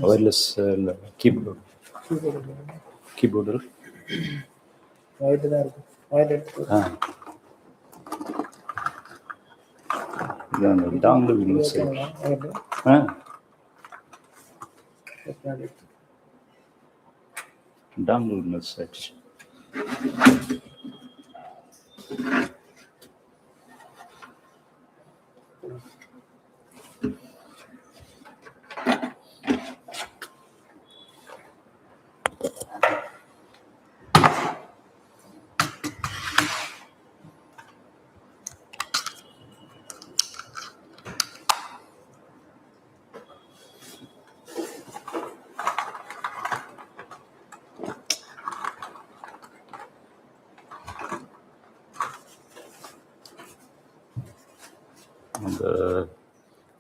Wireless keyboard. Keyboard. Dongle message.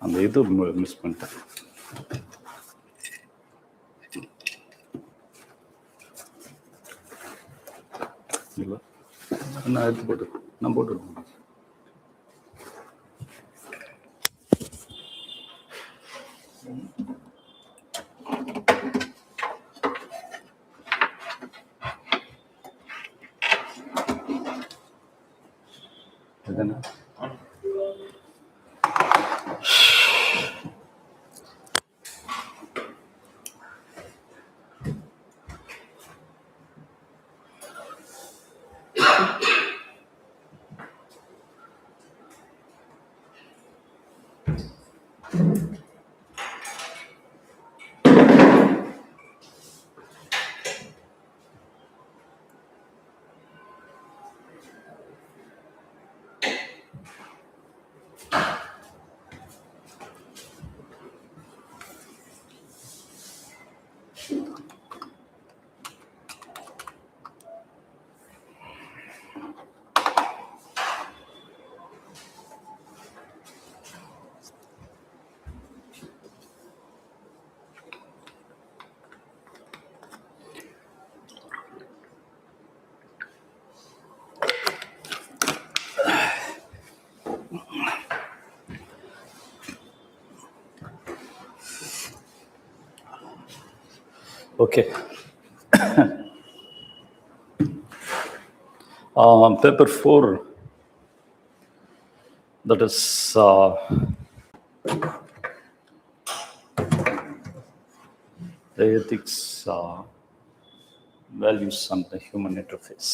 அந்த இது miss பண்ணிட்டேன். இல்லை நான் எடுத்து போட்டு நான் போட்டுருக்கேன். எதுனா okay. Paper 4, that is the ethics, values and the human interface.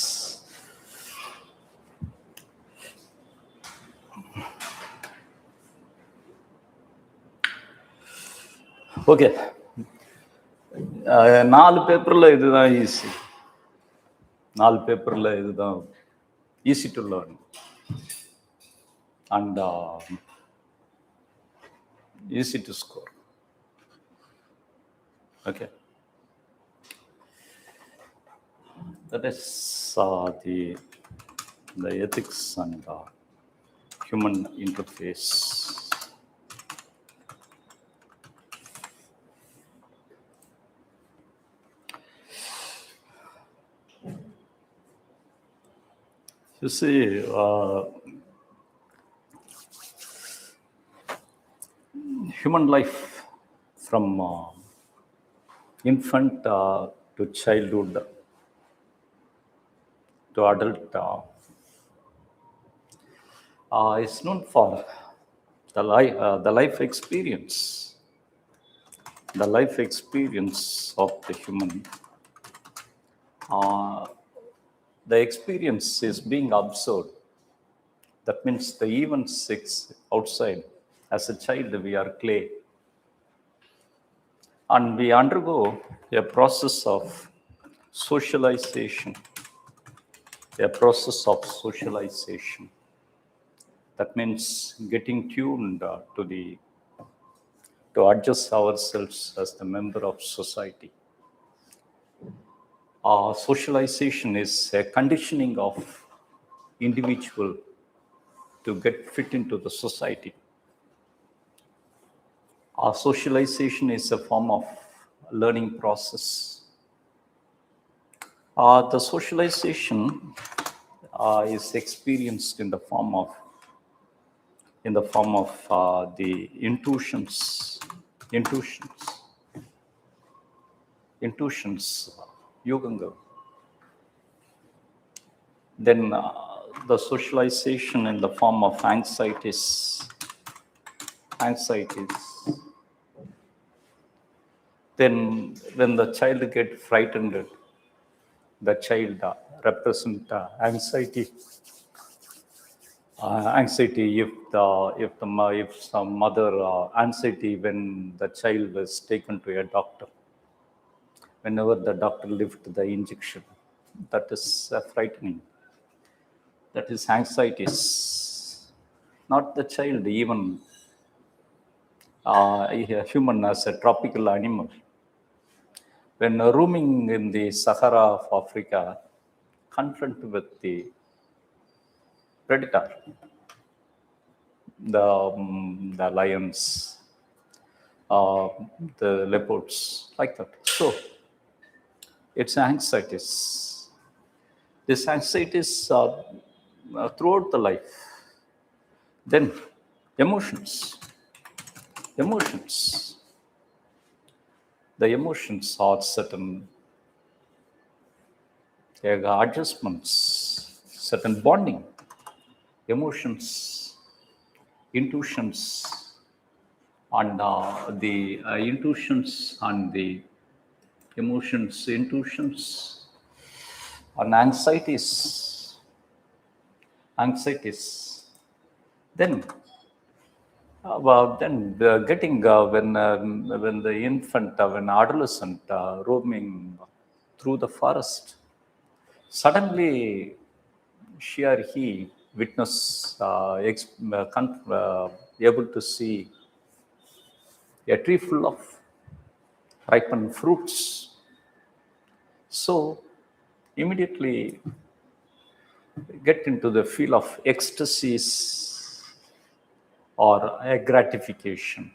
Okay. 4 பேப்பர்ல இதுதான் ஈஸி. 4 பேப்பர்ல இதுதான் easy to learn and easy to score. Okay. That is the ethics and human interface. You see, human life from infant to childhood to adult is known for the life experience. the life experience of the human. The experience is being observed. That means the events outside. As a child, we are clay. And we undergo a process of socialization. A process of socialization. That means getting tuned to adjust ourselves as the member of society. Socialization is a conditioning of individual to get fit into the society. Socialization is a form of learning process. The socialization is experienced in the form of the intuitions, Yuganga. Then the socialization in the form of anxieties. Then when the child gets frightened, the child represents anxiety. Anxiety if some mother anxiety when the child was taken to a doctor. Whenever the doctor lifts the injection, that is frightening. That is anxieties. Not the child, even a human as a tropical animal. When roaming in the Sahara of Africa, confronted with the predator, the lions, the leopards, like that. So it's anxieties. This anxieties throughout the life. Then emotions. The emotions are certain adjustments, certain bonding. Emotions, intuitions, and the intuitions and the emotions, intuitions, and anxieties. Then getting when the infant, when adolescent roaming through the forest, suddenly she or he witness able to see a tree full of ripened fruits. So immediately get into the feel of ecstasies or a gratification,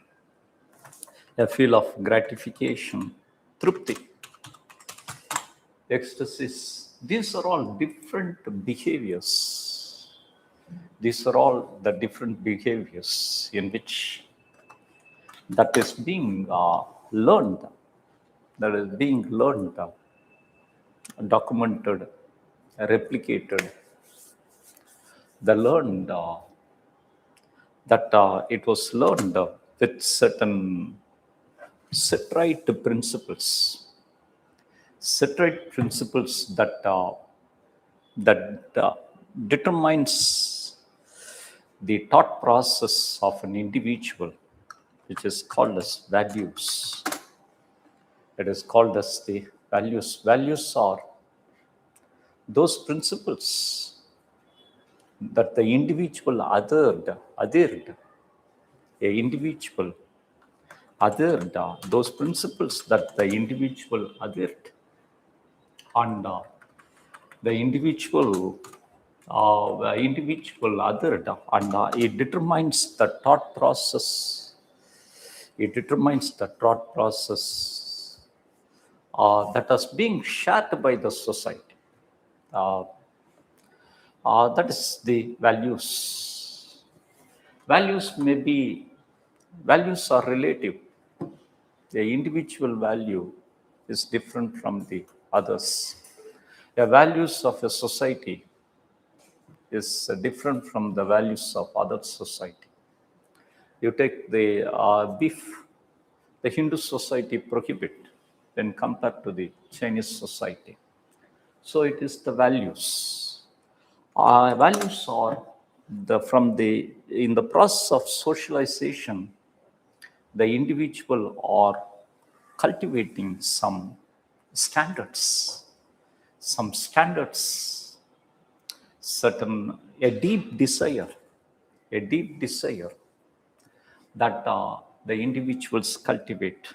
a feel of gratification, trupti, ecstasies. These are all different behaviors. These are all the different behaviors in which that is being learned, documented, replicated. The learned that it was learned with certain set-right principles that determines the thought process of an individual, which is called as values. It is called as the values. Values are those principles that the individual adhered, those principles that the individual adhered, and the individual adhered, and it determines the thought process. That is being shared by the society. That is the values. Values are relative. The individual value is different from the others. The values of a society is different from the values of other society. You take the beef. the Hindu society prohibit when compared to the Chinese society. So it is the values. Values are in the process of socialization, the individual are cultivating standards, some standards, a deep desire that the individuals cultivate.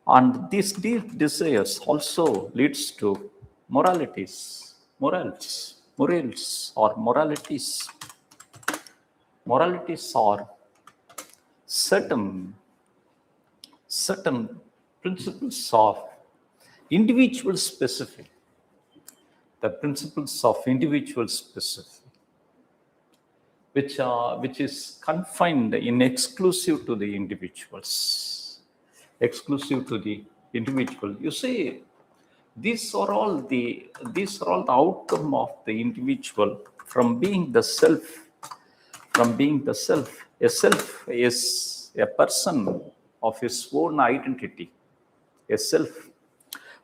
And these deep desires also leads to morals or moralities. Moralities are certain principles of individual specific, the principles of individual specific, which is confined in exclusive to the individuals, exclusive to the individual. You see, these are all the outcome of the individual from being the self. From being the self, a self is a person of his own identity, a self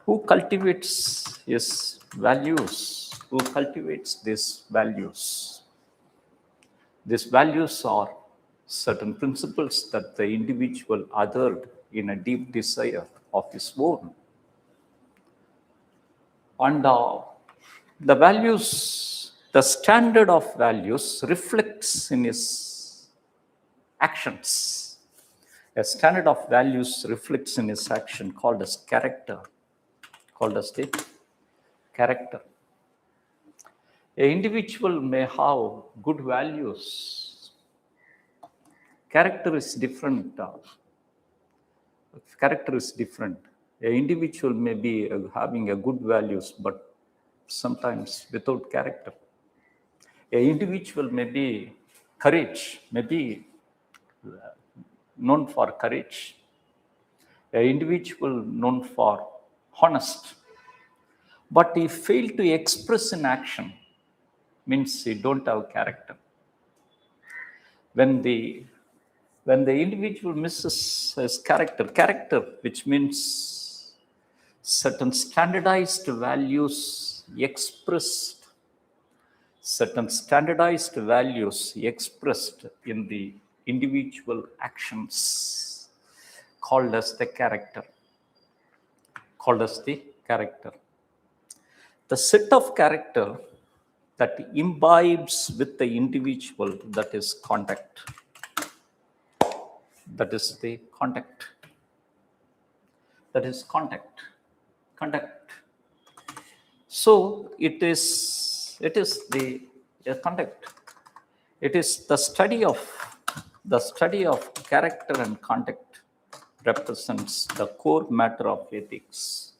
who cultivates his values, who cultivates these values. These values are certain principles that the individual othered in a deep desire of his own. And the values, the standard of values reflects in his actions. A standard of values reflects in his action called as character, called as the character. An individual may have good values. Character is different. Character is different. An individual may be having a good values, but sometimes without character. An individual may be known for courage. An individual known for honest. But he failed to express in action, means he don't have character. When the individual misses his character, which means certain standardized values expressed, in the individual actions, called as the character. The set of character that imbibes with the individual, that is conduct. That is the conduct. So it is the conduct. It is the study of character and conduct represents the core matter of ethics.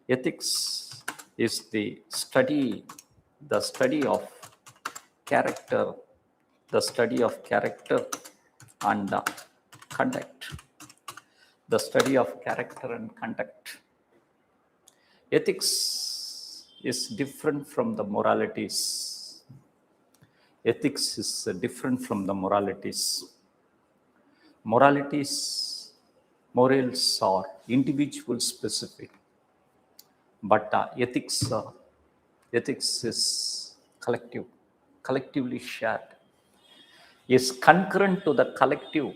Ethics is the study of character, and conduct. The study of character and conduct. Ethics is different from the moralities. Morals are individual specific, but ethics is collectively shared, is concurrent to the collective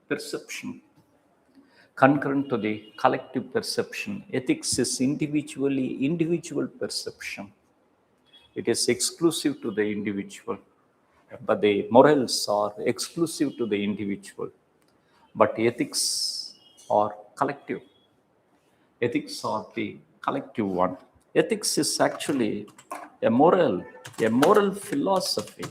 perception. Ethics is individual perception. It is exclusive to the individual, but the morals are exclusive to the individual. But ethics are collective. Ethics are the collective one. Ethics is actually a moral philosophy.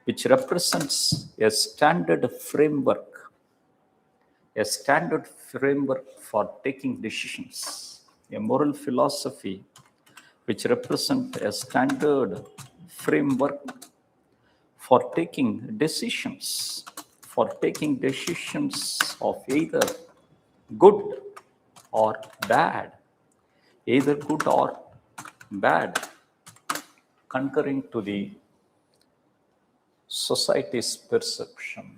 Which represents a standard framework for taking decisions. A moral philosophy which represents a standard framework for taking decisions of either good or bad, concurring to the society's perception,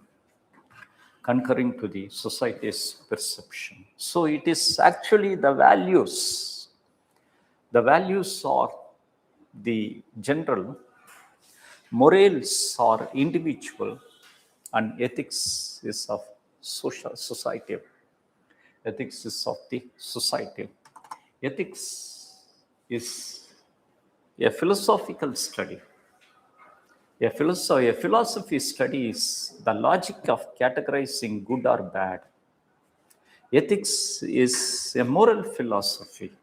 concurring to the society's perception. So it is actually the values. The values are the general, morals are individual, and ethics is of social society. Ethics is of the society. Ethics is a philosophical study. A philosophy studies the logic of categorizing good or bad. Ethics is a moral philosophy,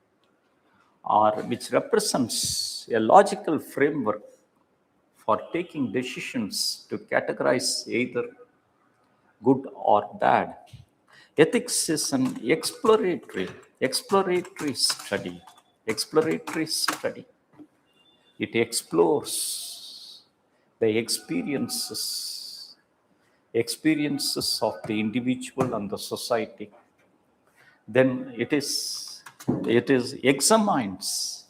or which represents a logical framework for taking decisions to categorize either good or bad. Ethics is an exploratory study. Exploratory study. It explores the experiences of the individual and the society. Then it examines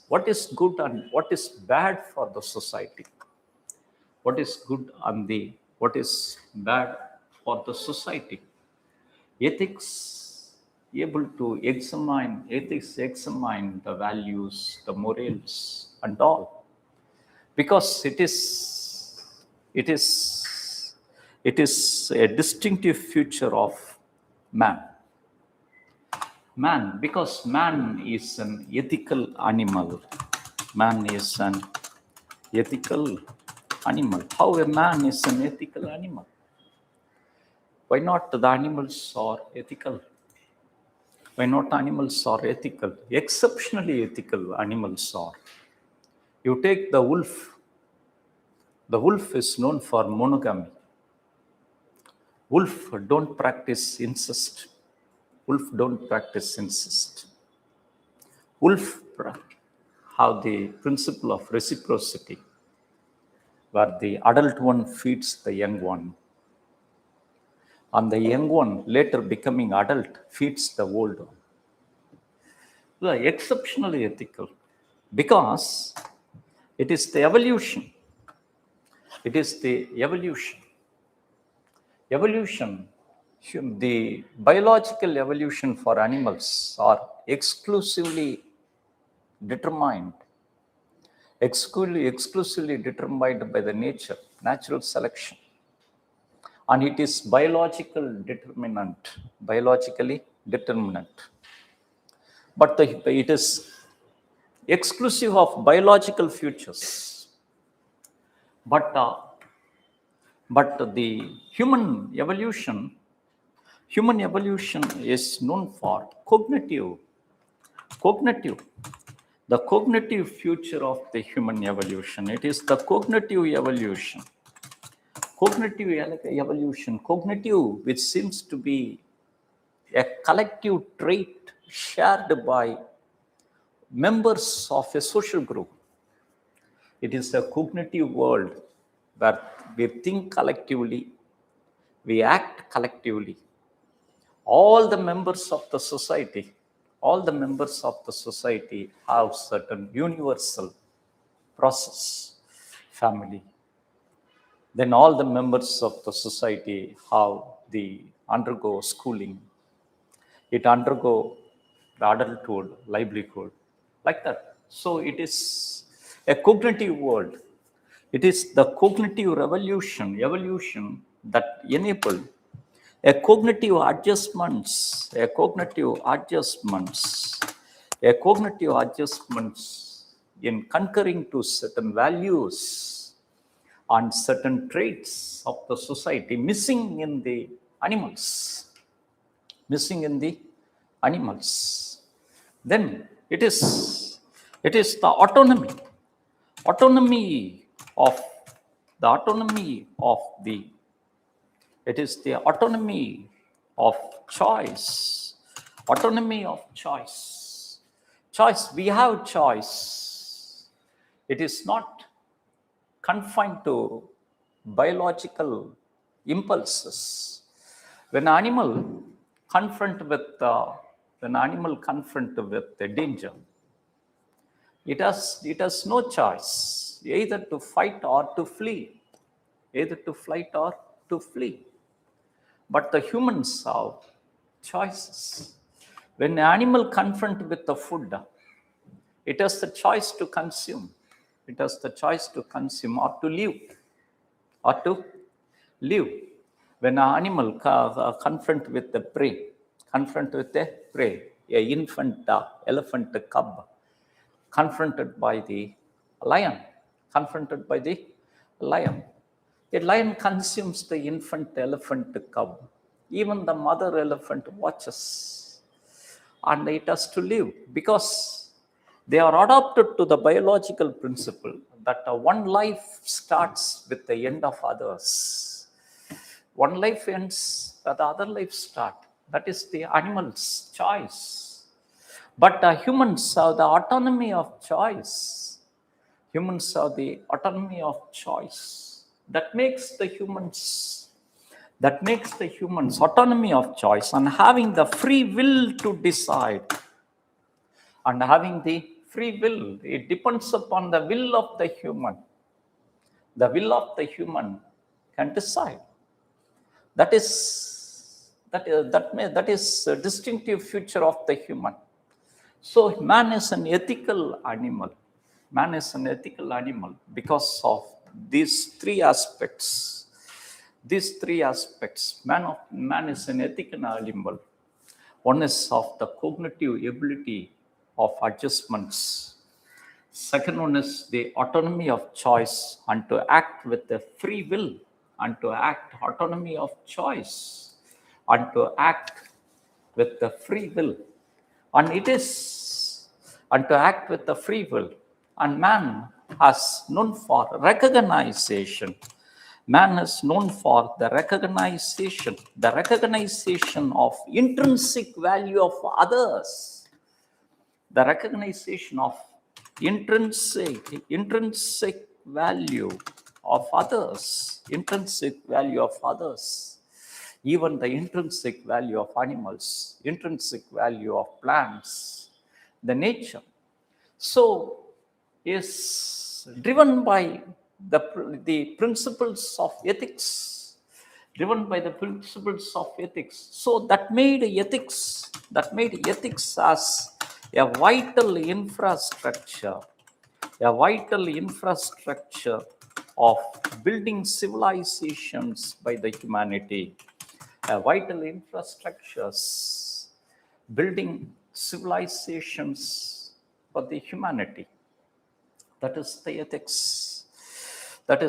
what is good and what is bad for the society. What is good and what is bad for the society. Ethics examine the values, the morals, and all, because it is a distinctive feature of man. Because man is an ethical animal. Man is an ethical animal. How a man is an ethical animal? Why not the animals are ethical? Why not animals are ethical? Exceptionally ethical animals are. You take the wolf. The wolf is known for monogamy. Wolf don't practice incest. Wolf don't practice incest. Wolf have the principle of reciprocity, where the adult one feeds the young one, and the young one, later becoming adult, feeds the old one. They are exceptionally ethical because it is the evolution. It is the evolution. The biological evolution for animals are exclusively determined by the natural selection. And it is biologically determinant. But it is exclusive of biological features. But the human evolution is known for cognitive. The cognitive future of the human evolution. It is the cognitive evolution. Cognitive, which seems to be a collective trait shared by members of a social group. It is a cognitive world where we think collectively, we act collectively. All the members of the society have certain universal process, family. Then all the members of the society undergo schooling. It undergo the adulthood, livelihood, like that. So it is a cognitive world. It is the cognitive evolution that enabled a cognitive adjustments in concurring to certain values and certain traits of the society missing in the animals. Then it is the autonomy of it is the autonomy of choice. We have choice. It is not confined to biological impulses. When an animal confront with the danger, it has no choice. choice, either to fight or to flee, either to fight or to flee. But the humans have choices. When an animal confronted with the food, it has the choice to consume. It has the choice to consume or to live, or to live. When an animal confront with the prey, confront with a prey, a infant elephant cub, confronted by the lion, confronted by the lion. A lion consumes the infant elephant cub. Even the mother elephant watches, and it has to live because they are adapted to the biological principle that one life starts with the end of others. One life ends, the other life start. That is the animal's choice. But humans have the autonomy of choice. Humans have the autonomy of choice. That makes the humans autonomy of choice and having the free will to decide. And having the free will, it depends upon the will of the human. The will of the human can decide. That is a distinctive feature of the human. So man is an ethical animal. Man is an ethical animal because of these three aspects. These three aspects. Man is an ethical animal. One is of the cognitive ability of adjustments. Second one is the autonomy of choice and to act with the free will and to act autonomy of choice and to act with the free will. And to act with the free will. And man has known for recognition. Man is known for the recognition of intrinsic value of others. The recognition of intrinsic value of others. Intrinsic value of others. Even the intrinsic value of animals, intrinsic value of plants, the nature. So is driven by the principles of ethics, driven by the principles of ethics. So that made ethics as a vital infrastructure of building civilizations by the humanity. Vital infrastructures building civilizations for the humanity. That is the ethics. That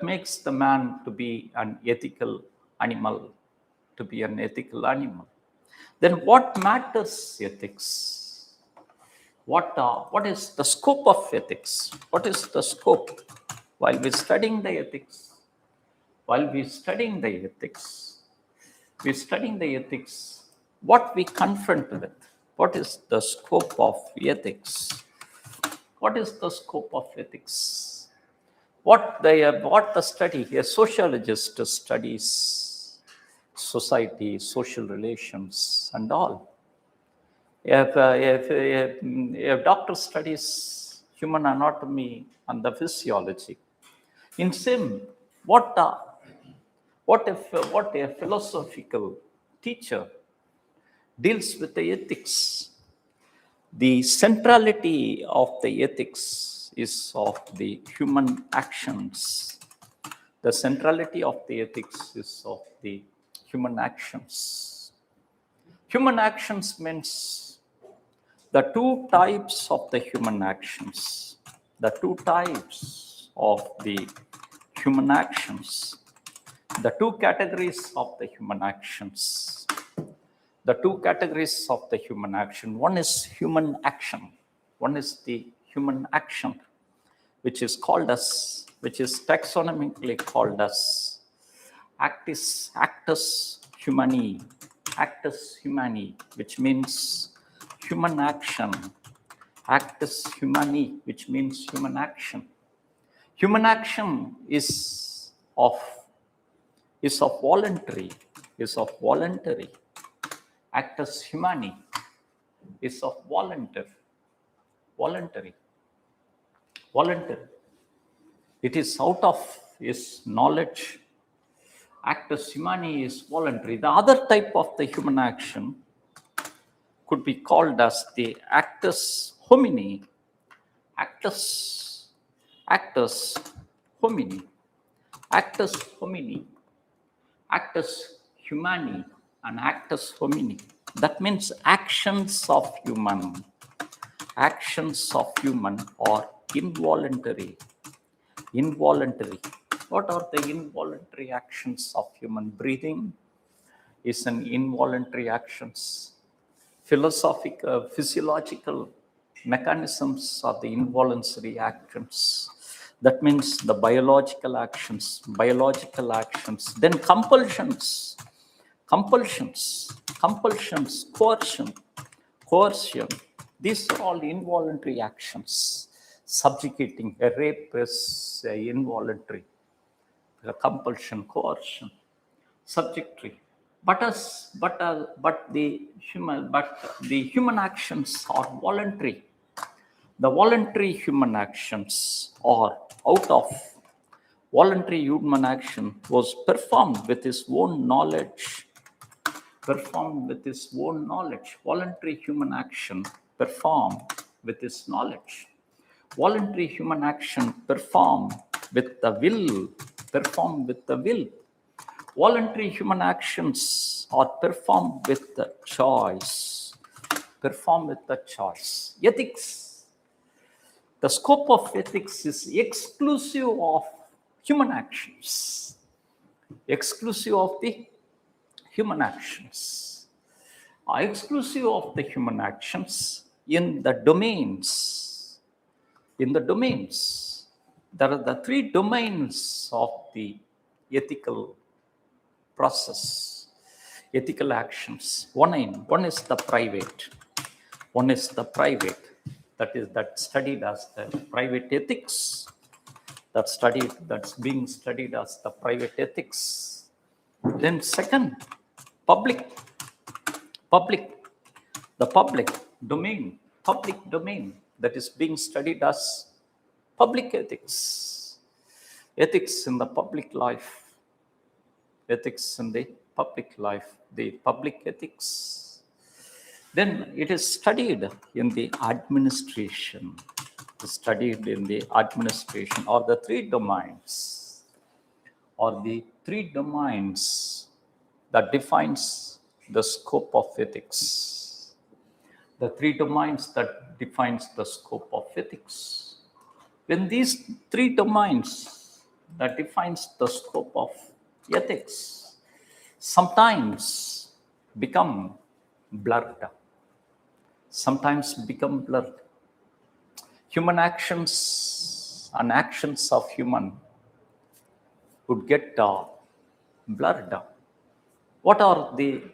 makes the man to be an ethical animal. Then what matters ethics? What is the scope of ethics? What is the scope? While we're studying the ethics, what we confront with. What is the scope of ethics? What is the scope of ethics? What the study? A sociologist studies society, social relations, and all. If a doctor studies human anatomy and the physiology, in same, what a philosophical teacher deals with the ethics. The centrality of the ethics is of the human actions. The centrality of the ethics is of the human actions. Human actions means the two types of the human actions. The two types of the human actions. The two categories of the human actions. The two categories of the human action. One is human action. One is the human action, which is taxonomically called as actus humani, which means human action. Actus humani, which means human action. Human action is of voluntary. Actus humani is of voluntary. It is out of his knowledge. Actus humani is voluntary. The other type of the human action could be called as the actus homini. Actus, actus homini, actus homini, actus humani, and actus homini. That means actions of human. Actions of human are involuntary. Involuntary. What are the involuntary actions of human? Breathing is an involuntary actions. Physiological mechanisms are the involuntary actions. That means the biological actions. Then compulsions, coercion. These are all involuntary actions. Subjugating a rape is involuntary. The compulsion, coercion, subjectory. But the human actions are voluntary. The voluntary human actions are out of voluntary human action was performed with his own knowledge. Voluntary human action performed with his knowledge. Voluntary human action performed with the will. Voluntary human actions are performed with the choice. Ethics. The scope of ethics is exclusive of human actions. Exclusive of the human actions. Exclusive of the human actions in the domains. There are the three domains of the ethical process, ethical actions. One is the private. That's studied as the private ethics. That's being studied as the private ethics. Then second, public. The public domain. That is being studied as public ethics. Ethics in the public life. The public ethics. Then it is studied in the administration. Or the three domains that defines the scope of ethics. The three domains that defines the scope of ethics. When these three domains that defines the scope of ethics sometimes become blurred. Human actions and actions of human would get blurred. What are the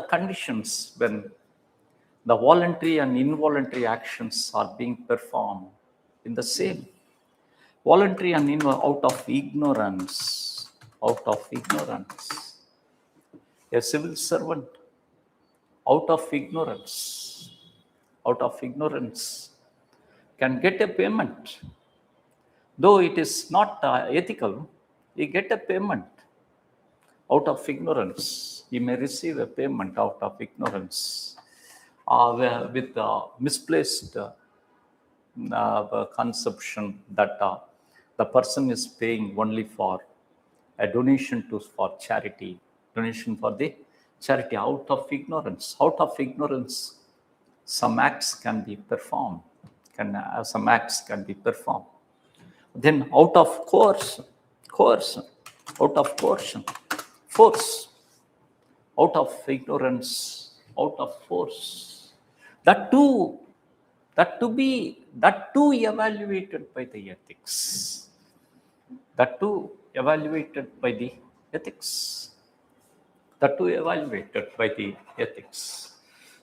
conditions when the voluntary and involuntary actions are being performed in the same? Voluntary and out of ignorance. A civil servant out of ignorance can get a payment. Though it is not ethical, he get a payment out of ignorance. He may receive a payment out of ignorance with misplaced conception that the person is paying only for a donation for charity, out of ignorance. Some acts can be performed. Then out of coercion, force, out of ignorance, out of force. That too evaluated by the ethics.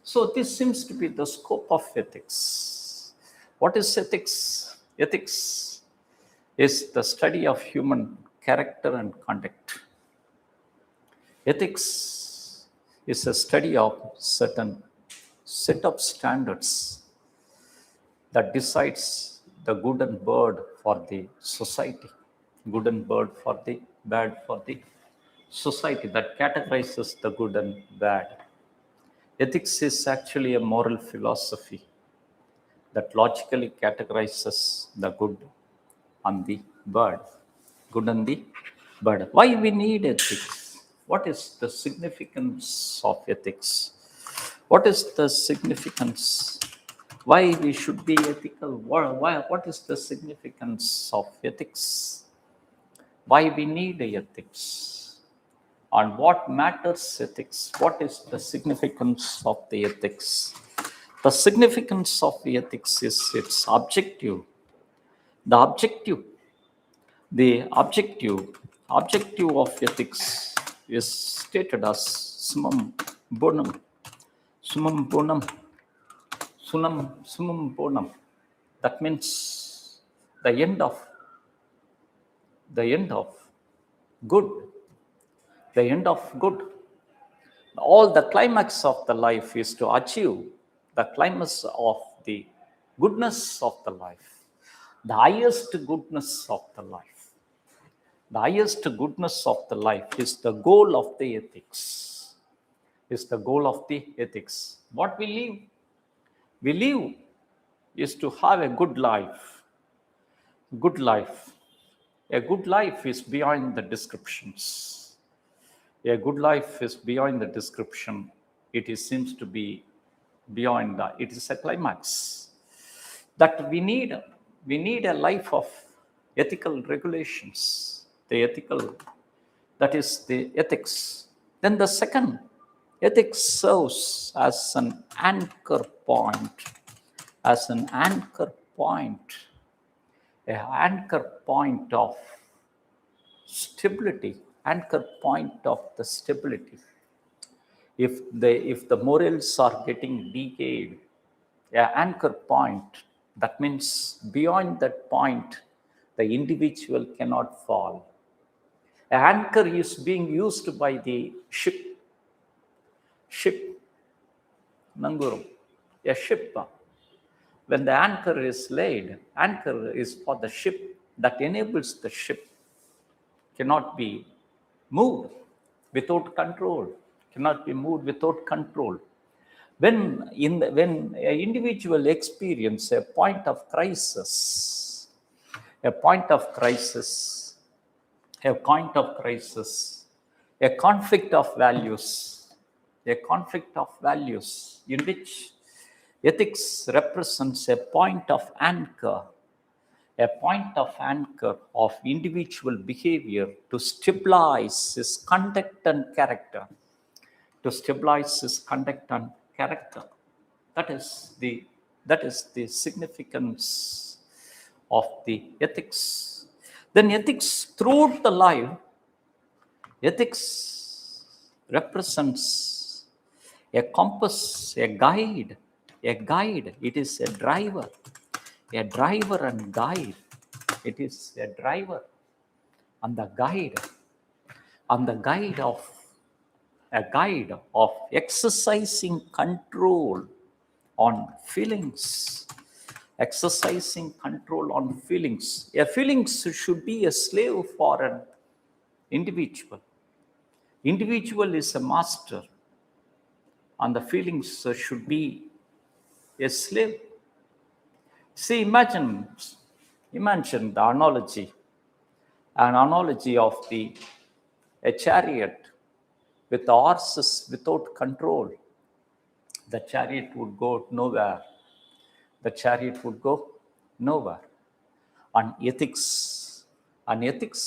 So this seems to be the scope of ethics. What is ethics? Ethics is the study of human character and conduct. Ethics is a study of certain set of standards that decides the good and bad for the society, good and bad for the society, that categorizes the good and bad. Ethics is actually a moral philosophy that logically categorizes the good and the bad. Good and the bad. Why we need ethics? What is the significance of ethics? What is the significance? Why we should be ethical? What is the significance of ethics? Why we need ethics? On what matters ethics? What is the significance of the ethics? The significance of the ethics is its objective. The objective, the objective of ethics is stated as sumum bonum, sumum bonum. That means the end of good, the end of good. All the climax of the life is to achieve the climax of the goodness of the life, the highest goodness of the life. The highest goodness of the life is the goal of the ethics. Is the goal of the ethics. What we live is to have a good life. Good life. A good life is beyond the descriptions. A good life is beyond the description. Seems to be beyond that. It is a climax. That we need a life of ethical regulations. The ethical, that is the ethics. Then the second, ethics serves as an anchor point. As an anchor point. An anchor point of stability. Anchor point of the stability. If the morals are getting decayed, an anchor point, that means beyond that point, the individual cannot fall. An anchor is being used by the ship, Nangurum, a ship. When the anchor is laid, anchor is for the ship, that enables the ship cannot be moved without control. Cannot be moved without control. When an individual experience a point of crisis, a conflict of values in which ethics represents a point of anchor of individual behavior to stabilize his conduct and character. That is the significance of the ethics. Then ethics throughout the life, ethics represents a compass, a guide. It is a driver and guide. It is a driver and the guide of exercising control on feelings. A feelings should be a slave for an individual. Individual is a master, and the feelings should be a slave. See, imagine the analogy of a chariot with the horses without control. The chariot would go nowhere. And ethics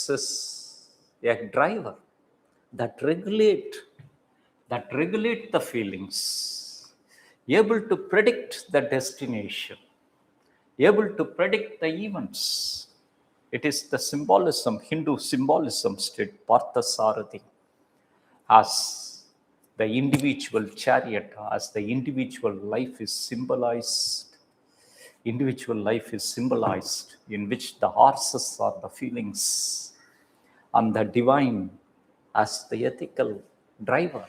is a driver that regulate the feelings, able to predict the destination, able to predict the events. It is the symbolism, Hindu symbolism state Parthasarathi, as the individual chariot, as the individual life is symbolized. Individual life is symbolized, in which the horses are the feelings, and the divine as the ethical driver.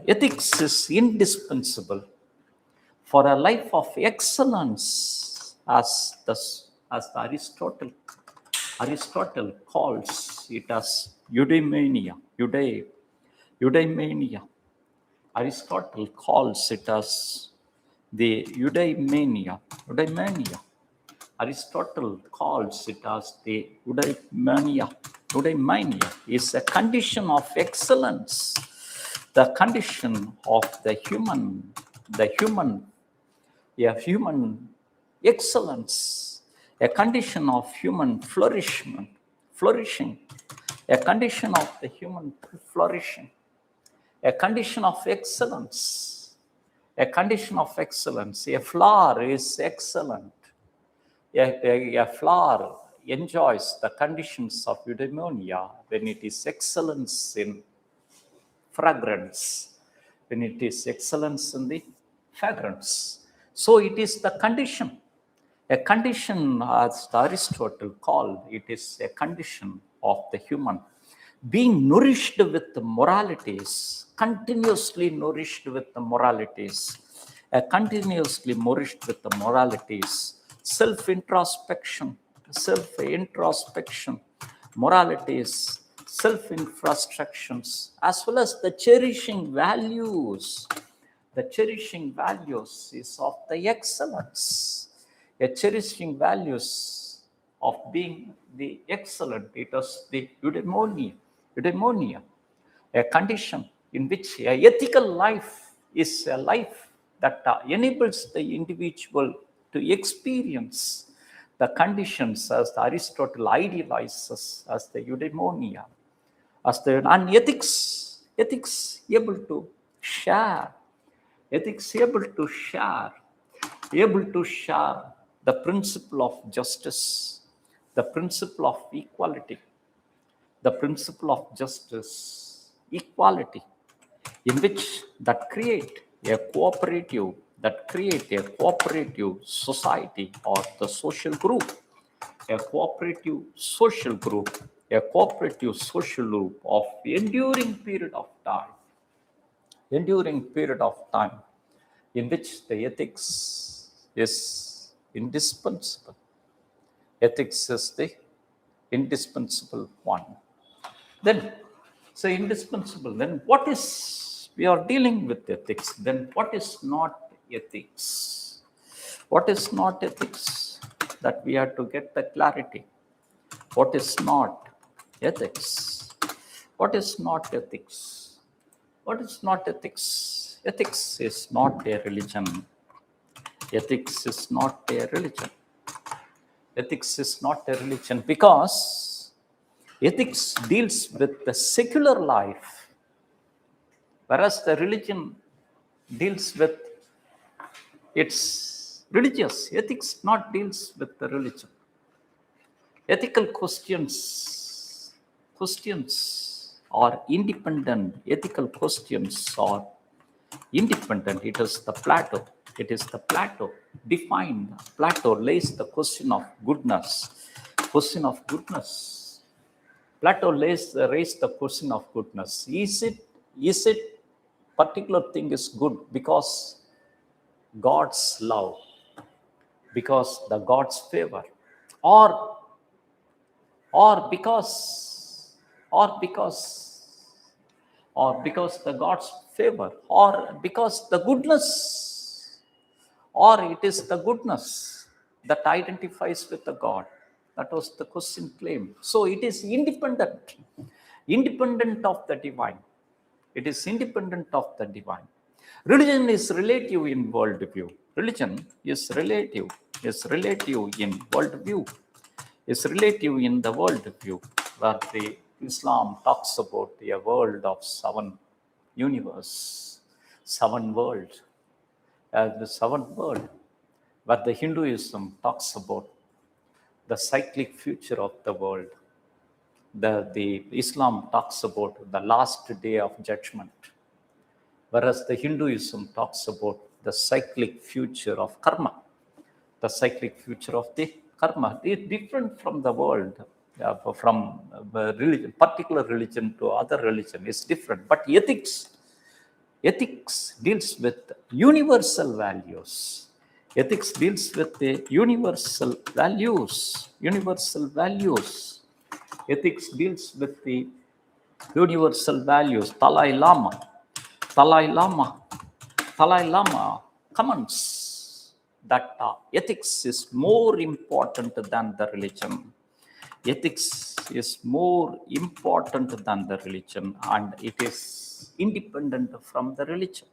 Ethics is indispensable For a life of excellence, as Aristotle calls it as eudaimonia. Eudaimonia. Aristotle calls it as the eudaimonia. Eudaimonia. Aristotle calls it as the eudaimonia. Eudaimonia is a condition of excellence, the condition of the human excellence, a condition of human flourishing, a condition of the human flourishing, a condition of excellence, a condition of excellence. A flower is excellent. A flower enjoys the conditions of eudaimonia when it is excellence in fragrance, when it is excellence in the fragrance. So it is the condition. A condition, as Aristotle called, it is a condition of the human being nourished with the moralities, continuously nourished with the moralities, continuously nourished with the moralities, self-introspection, moralities, self-infrastructions, as well as the cherishing values. The cherishing values is of the excellence. A cherishing values of being the excellent. It is the eudaimonia, a condition in which a ethical life is a life that enables the individual to experience the conditions as Aristotle idealizes as the eudaimonia, as the ethics able to share, able to share the principle of justice, the principle of equality, the principle of justice, equality, in which that create a cooperative society or the social group, a cooperative social group of enduring period of time, in which the ethics is indispensable. Ethics is the indispensable one. Then, so indispensable. Then what is, we are dealing with ethics. Then what is not ethics? What is not ethics? That we have to get the clarity. What is not ethics? What is not ethics? What is not ethics? Ethics is not a religion. Ethics is not a religion. Ethics is not a religion because ethics deals with the secular life, whereas the religion deals with its religious. Ethics not deals with the religion. Ethical questions are independent. Ethical questions are independent. It is the Plato defined. Plato lays the question of goodness. Plato raised the question of goodness. Is it particular thing is good because God's love, because the God's favor, or because the God's favor, or because the goodness, or it is the goodness that identifies with the God. That was the question claimed. So it is independent of the divine. It is independent of the divine. Religion is relative in worldview. Religion is relative in worldview. Is relative in the worldview, where the Islam talks about a world of 7 universe, 7 world, the 7th world, where the Hinduism talks about the cyclic future of the world. The Islam talks about the last day of judgment, whereas the Hinduism talks about the cyclic future of karma, the cyclic future of the karma. It's different from the world, from religion, particular religion to other religion is different. But ethics Ethics deals with universal values. Ethics deals with the universal values. Universal values. Ethics deals with the universal values. Dalai Lama, Dalai Lama comments that ethics is more important than the religion. Ethics is more important than the religion, and it is independent from the religion.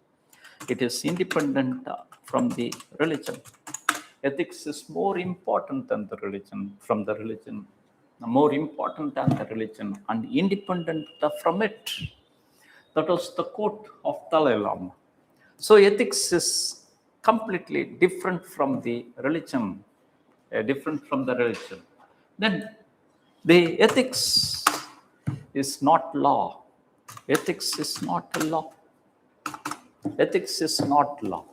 It is independent from the religion. Ethics is more important than the religion, from the religion, more important than the religion, and independent from it. That was the quote of Dalai Lama. So ethics is completely different from the religion, different from the religion. Then the ethics is not law. Ethics is not a law. Ethics is not law.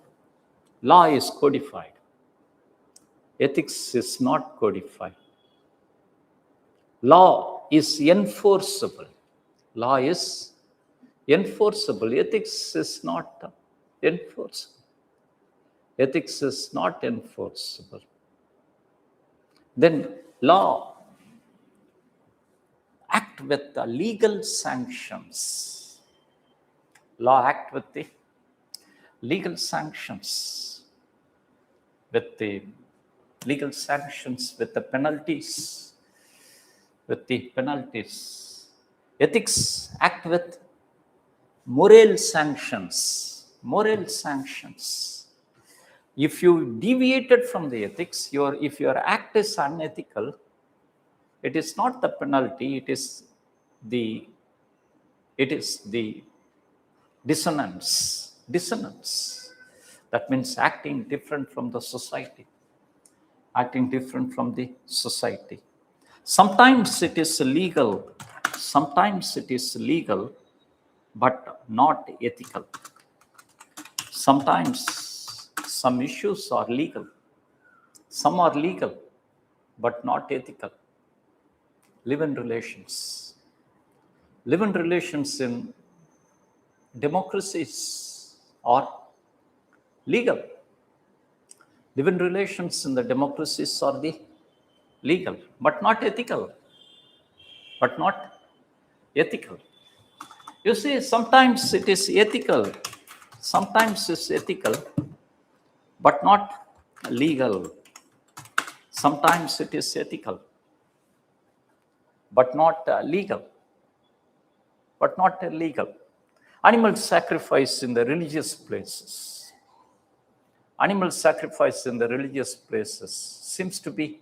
Law is codified. Ethics is not codified. Law is enforceable. Law is enforceable. Ethics is not enforceable. Ethics is not enforceable. Then law act with the legal sanctions. Law act with the legal sanctions. With the legal sanctions, with the penalties. With the penalties. Ethics act with moral sanctions. Moral sanctions. If you deviated from the ethics, if your act is unethical, it is not the penalty, it is the dissonance. Dissonance. That means acting different from the society. Acting different from the society. Sometimes it is legal. Sometimes it is legal, but not ethical. Sometimes some issues are legal. Some are legal, but not ethical. Live-in relations. Live-in relations in democracies are legal. Live-in relations in the democracies are the legal, but not ethical. But not ethical. You see, sometimes it is ethical. Sometimes it's ethical, but not legal. Sometimes it is ethical, but not legal. But not illegal. Animal sacrifice in the religious places. Animal sacrifice in the religious places seems to be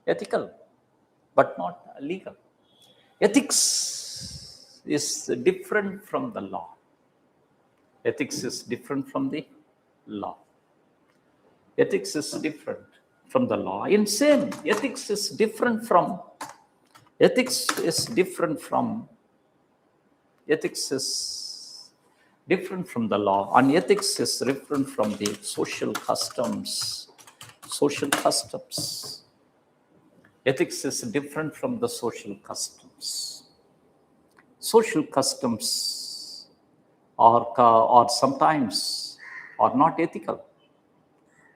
ethical, but not legal. Ethics is different from the law. Ethics is different from the law. Ethics is different from the law. In same, ethics is different from ethics is different from the law, and ethics is different from the social customs. Social customs. Ethics is different from the social customs. Social customs are sometimes are not ethical.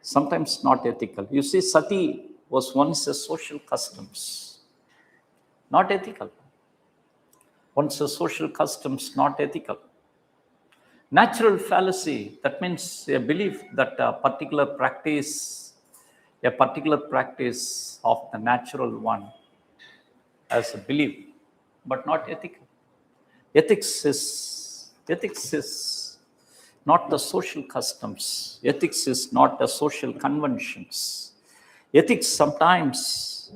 Sometimes not ethical. You see, sati was once a social customs, not ethical. Once a social customs, not ethical. Natural fallacy, that means a belief that a particular practice of the natural one as a belief, but not ethical. Ethics is not the social customs. Ethics is not the social conventions. Ethics sometimes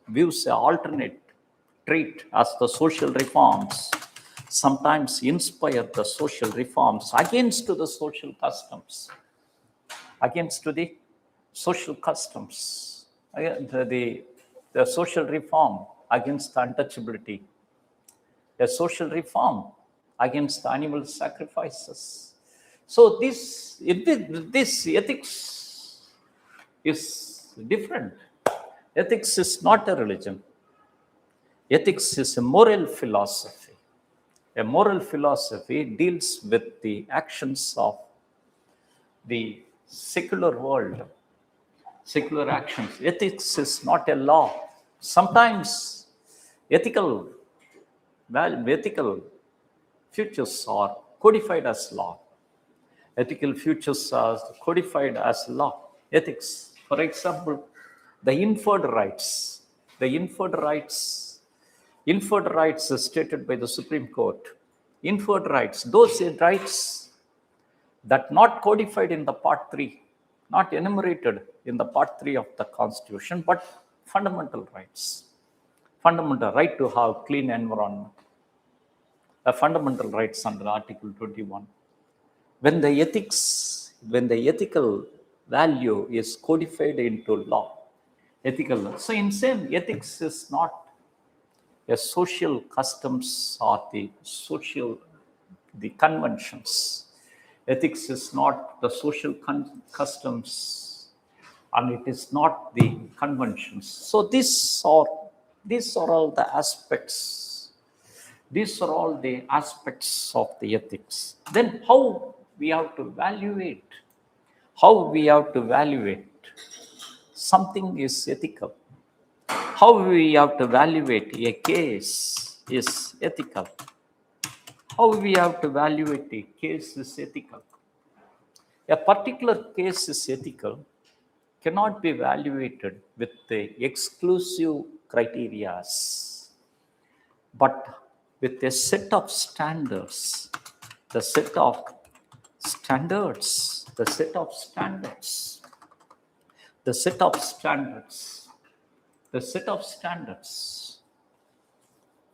views an alternate trait as the social reforms, sometimes inspire the social reforms against the social customs. Against the social customs. The social reform against untouchability. A social reform against animal sacrifices. So this ethics is different. Ethics is not a religion. Ethics is a moral philosophy. A moral philosophy deals with the actions of the secular world, secular actions. Ethics is not a law. Sometimes ethical, ethical futures are codified as law. Ethical futures are codified as law. Ethics, for example, the inferred rights. The inferred rights is stated by the Supreme Court. Inferred rights, those rights that not codified in the part 3, not enumerated in the part 3 of the Constitution, but fundamental rights. Fundamental right to have clean environment, a fundamental rights under Article 21. When the ethical value is codified into law, ethical. So in same, ethics is not a social customs or the conventions. Ethics is not the social customs, and it is not the conventions. So these are all the aspects. These are all the aspects of the ethics. Then how we have to evaluate? How we have to evaluate something is ethical? How we have to evaluate a case is ethical? How we have to evaluate a case is ethical? A particular case is ethical cannot be evaluated with the exclusive criteria, but with a set of standards, the set of standards, the set of standards, the set of standards, the set of standards,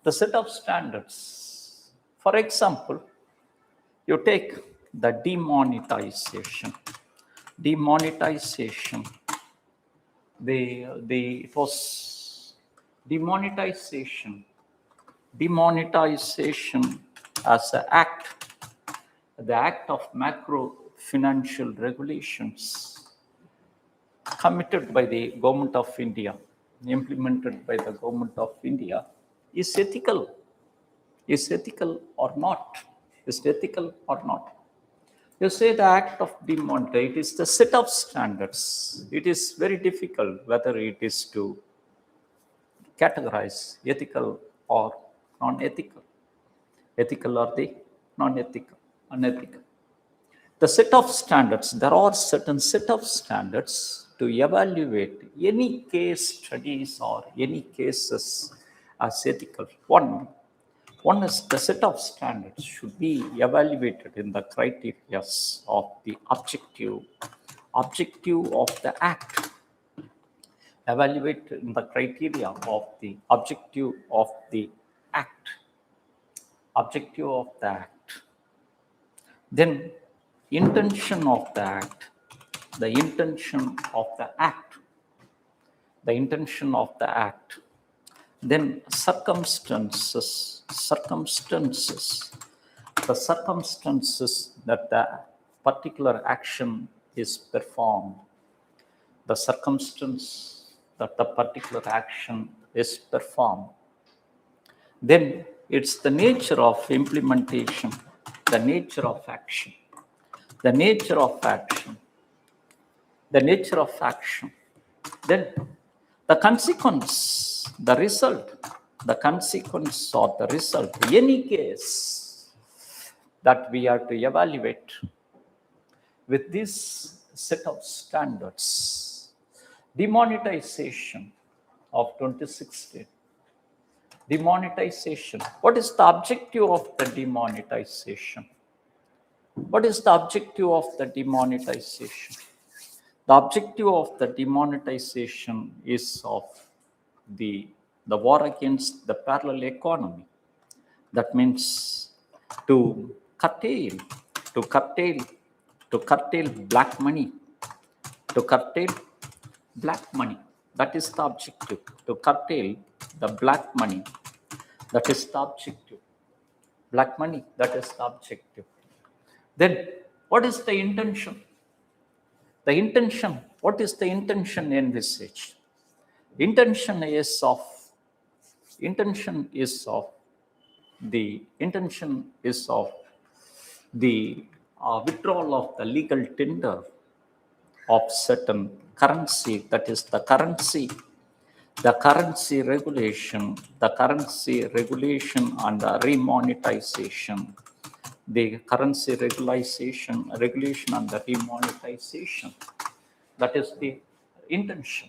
the set of standards. For example, you take the demonetization. Demonetization. It was demonetization. Demonetization as an act, the act of macro financial regulations committed by the government of India, implemented by the government of India, is ethical. Is ethical or not? Is ethical or not? You say the act of demonetization, it is the set of standards. It is very difficult whether it is to categorize ethical or non-ethical. Ethical or the non-ethical, unethical. The set of standards, there are certain set of standards to evaluate any case studies or any cases as ethical. One is the set of standards should be evaluated in the criteria of the objective of the act. Evaluate in the criteria of the objective of the act. Objective of the act. Then intention of the act. The intention of the act. The intention of the act. Then circumstances. The circumstances that the particular action is performed. The circumstance that the particular action is performed. Then it's the nature of implementation, the nature of action, the nature of action, the nature of action. Then the consequence, the result, the consequence or the result, any case that we are to evaluate with this set of standards. Demonetization of 2016. Demonetization. What is the objective of the demonetization? What is the objective of the demonetization? The objective of the demonetization is of the war against the parallel economy. That means to curtail black money. To curtail black money. That is the objective. To curtail the black money. That is the objective. Black money. That is the objective. Then what is the intention? The intention. What is the intention envisaged? Intention is of the intention is of the withdrawal of the legal tender of certain currency, that is the currency regulation, and the remonetization, the currency regulation and the remonetization. That is the intention.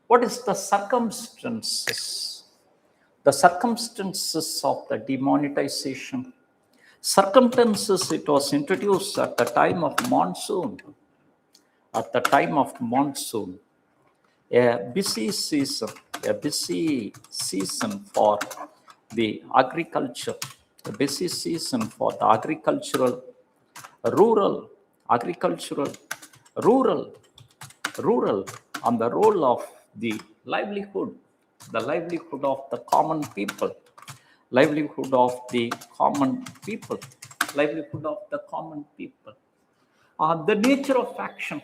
What is the circumstances? The circumstances of the demonetization. Circumstances, it was introduced at the time of monsoon. At the time of monsoon, a busy season for the agriculture, a busy season for the agricultural, rural, on the role of the livelihood of the common people, livelihood of the common people. The nature of action.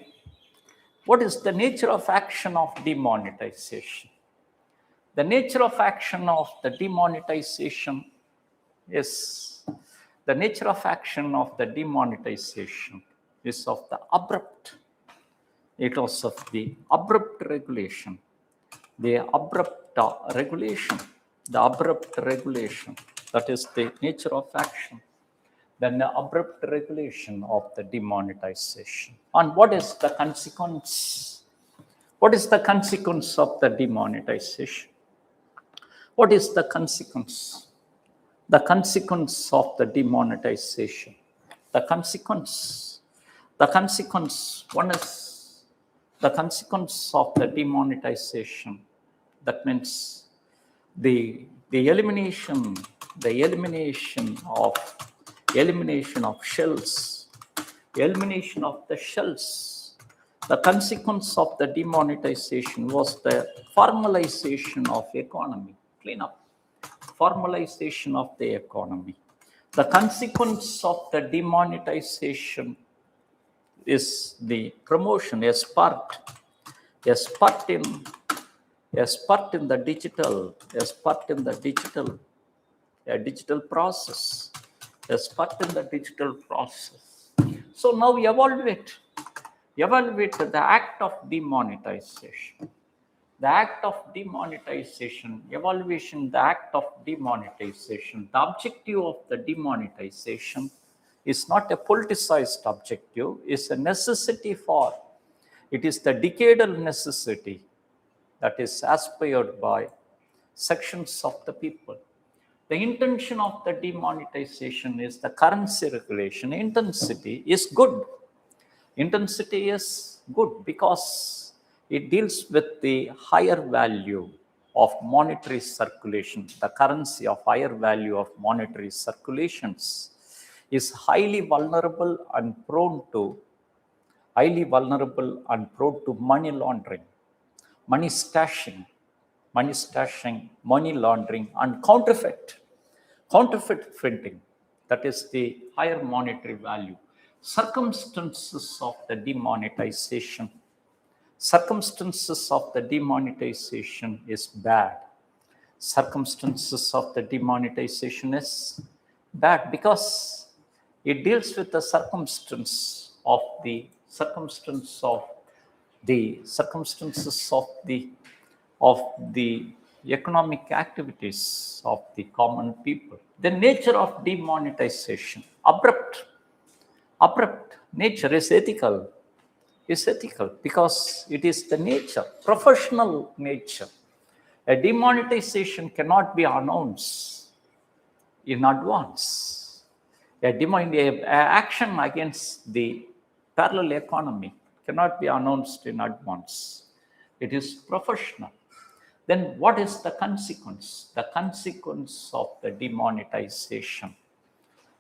What is the nature of action of demonetization? The nature of action of the demonetization is of the abrupt. It was of the abrupt regulation. The abrupt regulation. That is the nature of action. Then the abrupt regulation of the demonetization. And what is the consequence? What is the consequence of the demonetization? What is the consequence? The consequence of the demonetization. The consequence. One is the consequence of the demonetization. That means the elimination of shells. Elimination of the shells. The consequence of the demonetization was the formalization of economy. Cleanup. Formalization of the economy. The consequence of the demonetization is the promotion, a spurt in the digital process. So now we evaluate the act of demonetization. The act of demonetization, evaluation, the act of demonetization. The objective of the demonetization is not a politicized objective, it's a necessity for, it is the decadal necessity that is aspired by sections of the people. The intention of the demonetization is the currency regulation. Intensity is good. Intensity is good because it deals with the higher value of monetary circulation. The currency of higher value of monetary circulations is highly vulnerable and prone to money laundering, money stashing, money laundering, and counterfeit printing. That is the higher monetary value. Circumstances of the demonetization. Circumstances of the demonetization is bad. Circumstances of the demonetization is bad because it deals with the circumstances of the economic activities of the common people. The nature of demonetization, abrupt nature is ethical because it is the nature, professional nature. A demonetization cannot be announced in advance. Action against the parallel economy cannot be announced in advance. It is professional. Then what is the consequence? The consequence of the demonetization.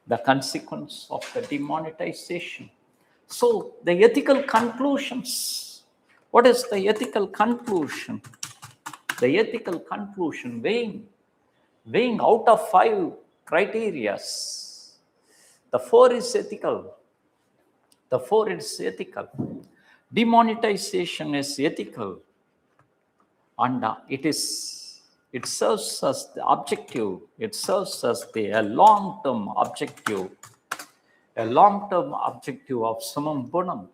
The consequence of the demonetization. So the ethical conclusions. What is the ethical conclusion? The ethical conclusion, weighing out of 5 criteria. The 4 is ethical. Demonetization is ethical. And it is It serves as the objective. It serves as a long-term objective, of summum bonum,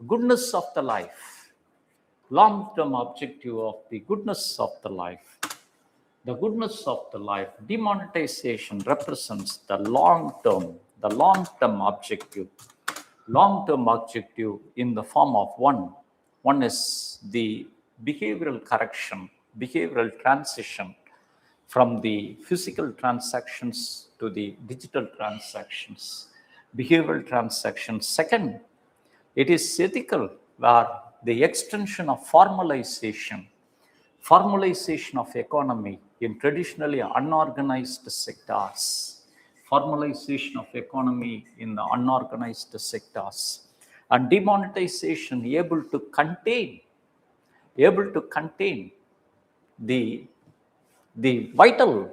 goodness of the life, long-term objective of the goodness of the life. The goodness of the life, demonetization represents the long-term objective in the form of one. One is the behavioral correction, behavioral transition from the physical transactions to the digital transactions, behavioral transactions. Second, it is ethical, where the extension of formalization of economy in traditionally unorganized sectors, formalization of economy in the unorganized sectors, and demonetization able to contain the vital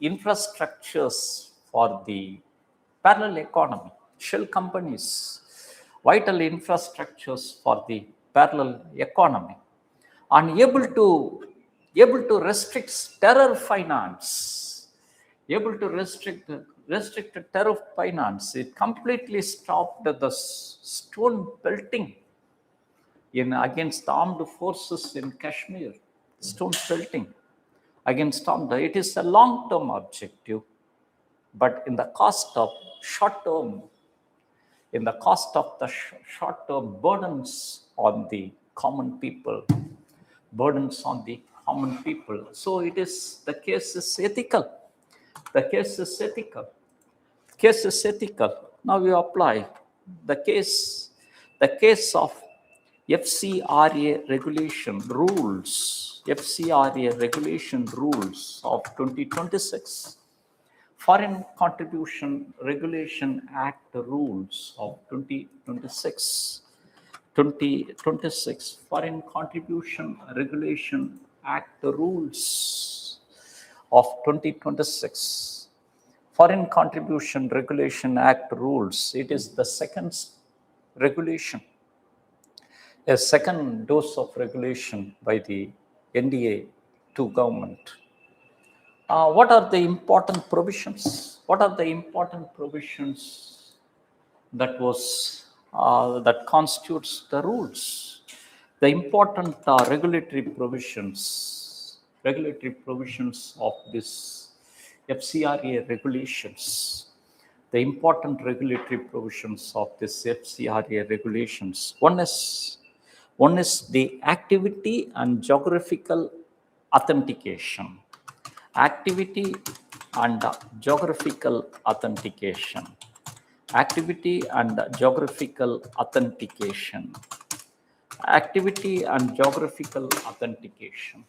infrastructures for the parallel economy, shell companies, vital infrastructures for the parallel economy, and able to restrict terror finance, able to restrict terror finance. It completely stopped the stone pelting against armed forces in Kashmir, stone pelting against armed. It is a long-term objective, but in the cost of short-term, short-term burdens on the common people, So it is, the case is ethical. The case is ethical. Now we apply the case of FCRA regulation rules, of 2026, Foreign Contribution Regulation Act rules of 2026, Foreign Contribution Regulation Act rules of 2026, Foreign Contribution Regulation Act rules. It is the second regulation, a second dose of regulation by the NDA to government. What are the important provisions? That constitutes the rules? The important regulatory provisions of this FCRA regulations. The important regulatory provisions of this FCRA regulations. One is the activity and geographical authentication. Activity and geographical authentication. Activity and geographical authentication. Activity and geographical authentication.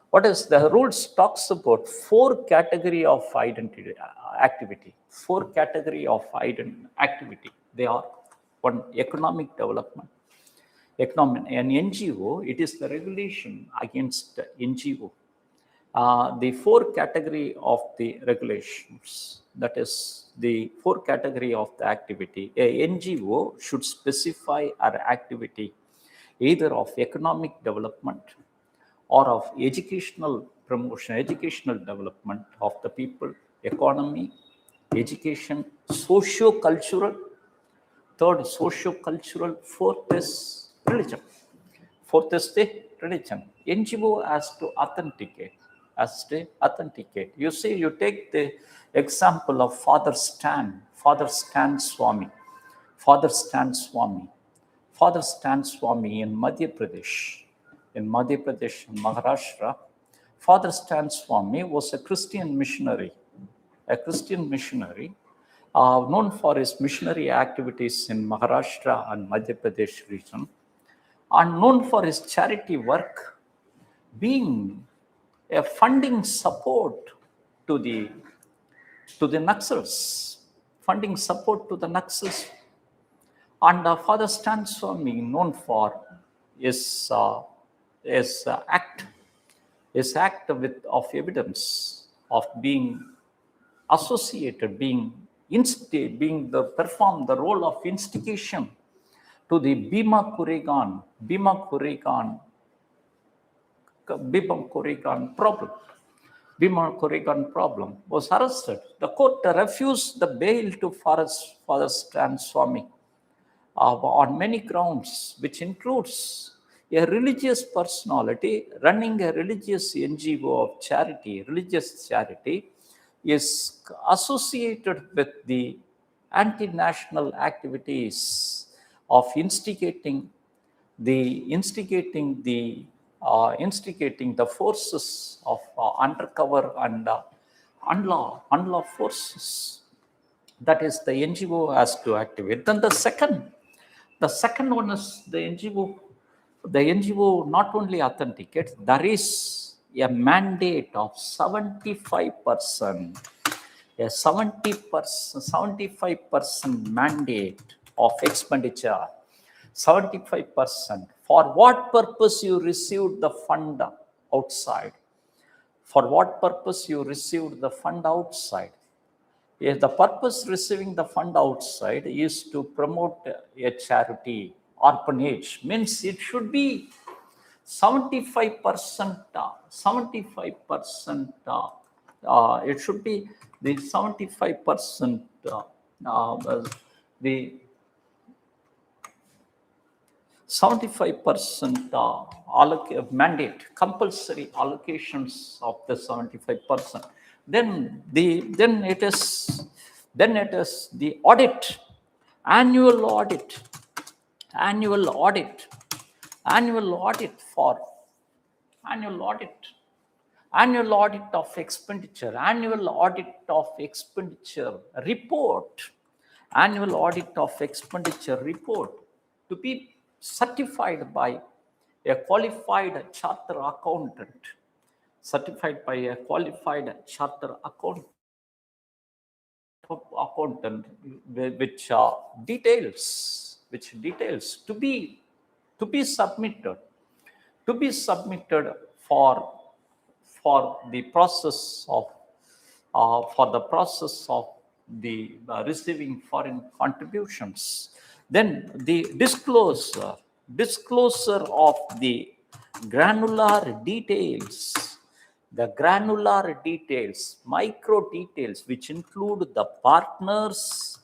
What is the rules talks about four category of identity activity. Four category of activity. They are: one, economic development. An NGO, it is the regulation against NGO. The four category of the regulations, that is the four category of the activity. A NGO should specify our activity either of economic development or of educational promotion, educational development of the people, economy, education, socio-cultural. Third, socio-cultural. Fourth is religion. NGO has to authenticate. You see, you take the example of Father Stan Swami in Madhya Pradesh, in Maharashtra. Father Stan Swami was a Christian missionary, known for his missionary activities in Maharashtra and Madhya Pradesh region, and known for his charity work, being a funding support to the Naxals, And Father Stan Swami, known for his act of evidence of being associated, perform the role of instigation to the Bhima Koregan Bimam Koregaon problem. Bimam Koregaon problem was arrested. The court refused the bail to Forrest and Swami on many grounds, which includes a religious personality running a religious NGO of charity, religious charity, is associated with the anti-national activities of instigating the forces of undercover and unlaw forces. That is, the NGO has to activate. Then the second one is the NGO. The NGO not only authenticates, there is a mandate of 75%, a 75% mandate of expenditure. 75%. For what purpose you received the fund outside? For what purpose you received the fund outside? If the purpose receiving the fund outside is to promote a charity, orphanage, means it should be 75%. 75%. It should be the 75%. The 75% mandate, compulsory allocations of the 75%. Then it is the audit, annual audit of expenditure, annual audit of expenditure report, annual audit of expenditure report to be certified by a qualified charter accountant, which details to be submitted for the process of the receiving foreign contributions. Then the disclosure of the granular details, micro details, which include the partners,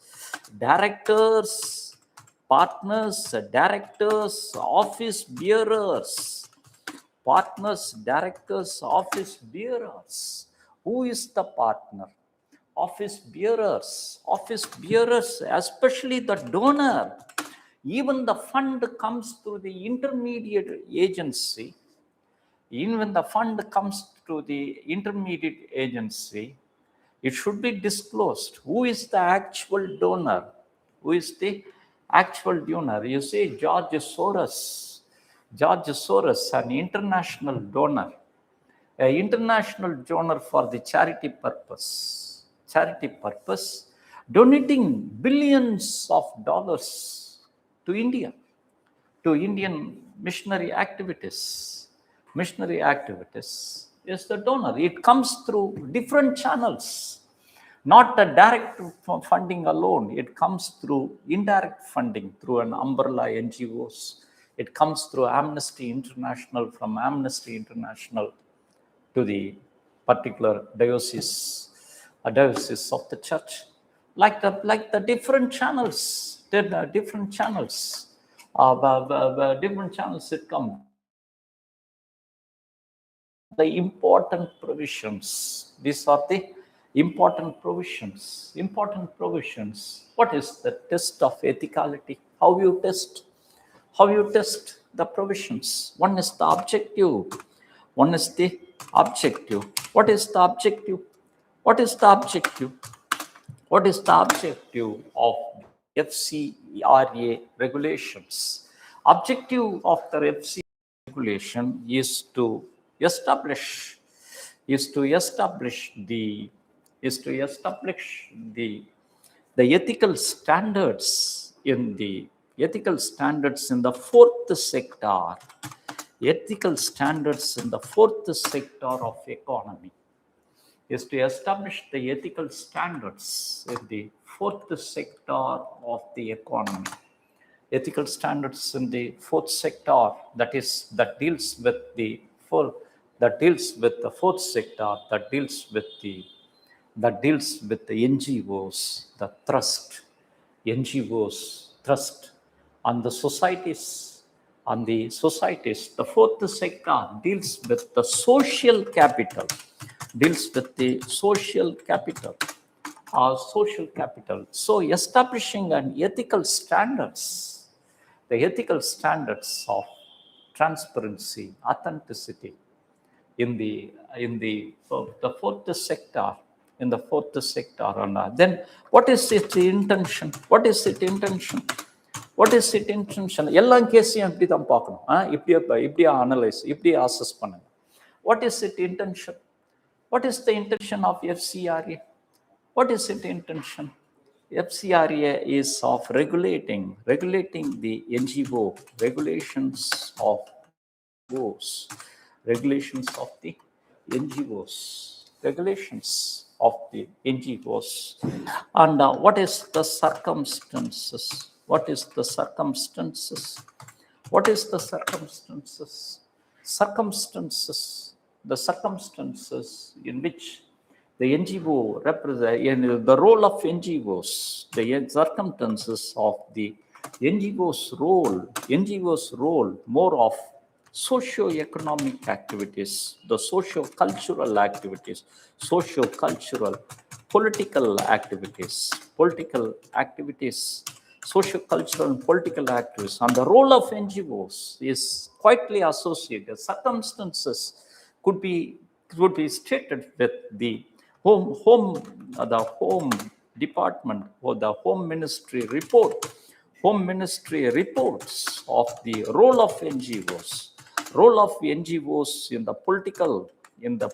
directors, office bearers. Who is the partner? Office bearers, especially the donor. Even the fund comes through the intermediate agency. Even when the fund comes to the intermediate agency, it should be disclosed. Who is the actual donor? You see, George Soros, an international donor for the charity purpose, donating billions of dollars to India, to Indian missionary activities. Is the donor. It comes through different channels, not the direct funding alone. It comes through indirect funding through an umbrella NGOs. It comes through Amnesty International, from Amnesty International to the particular diocese of the church, like the different channels, different channels it comes. The important provisions. These are the important provisions. What is the test of ethicality? How you test the provisions? One is the objective. What is the objective? What is the objective of FCRA regulations? Objective of the FCRA regulation is to establish the ethical standards in the fourth sector. Ethical standards in the fourth sector of economy is to establish the ethical standards in the fourth sector of the economy. Ethical standards in the fourth sector, that deals with the that deals with the fourth sector, that deals with the NGOs, the thrust, NGOs thrust on the societies, The fourth sector deals with the social capital, social capital. So establishing an ethical standards, the ethical standards of transparency, authenticity in the fourth sector, and then what is its intention? எல்லாம் கேஸையும் எப்படி தான் பார்க்கணும், இப்படியே analyse, இப்படியே assess பண்ணுங்க. What is its intention? What is the intention of FCRA? What is its intention? FCRA is of regulating the NGO, regulations of NGOs, regulations of the NGOs. And what is the circumstances? What is the circumstances? The circumstances in which the NGO represent, the role of NGOs, the circumstances of the NGOs role, more of socio-economic activities, the socio-cultural activities, political activities, socio-cultural and political activities. And the role of NGOs is quietly associated. Circumstances could be stated with the home department or the home ministry reports of the role of NGOs in the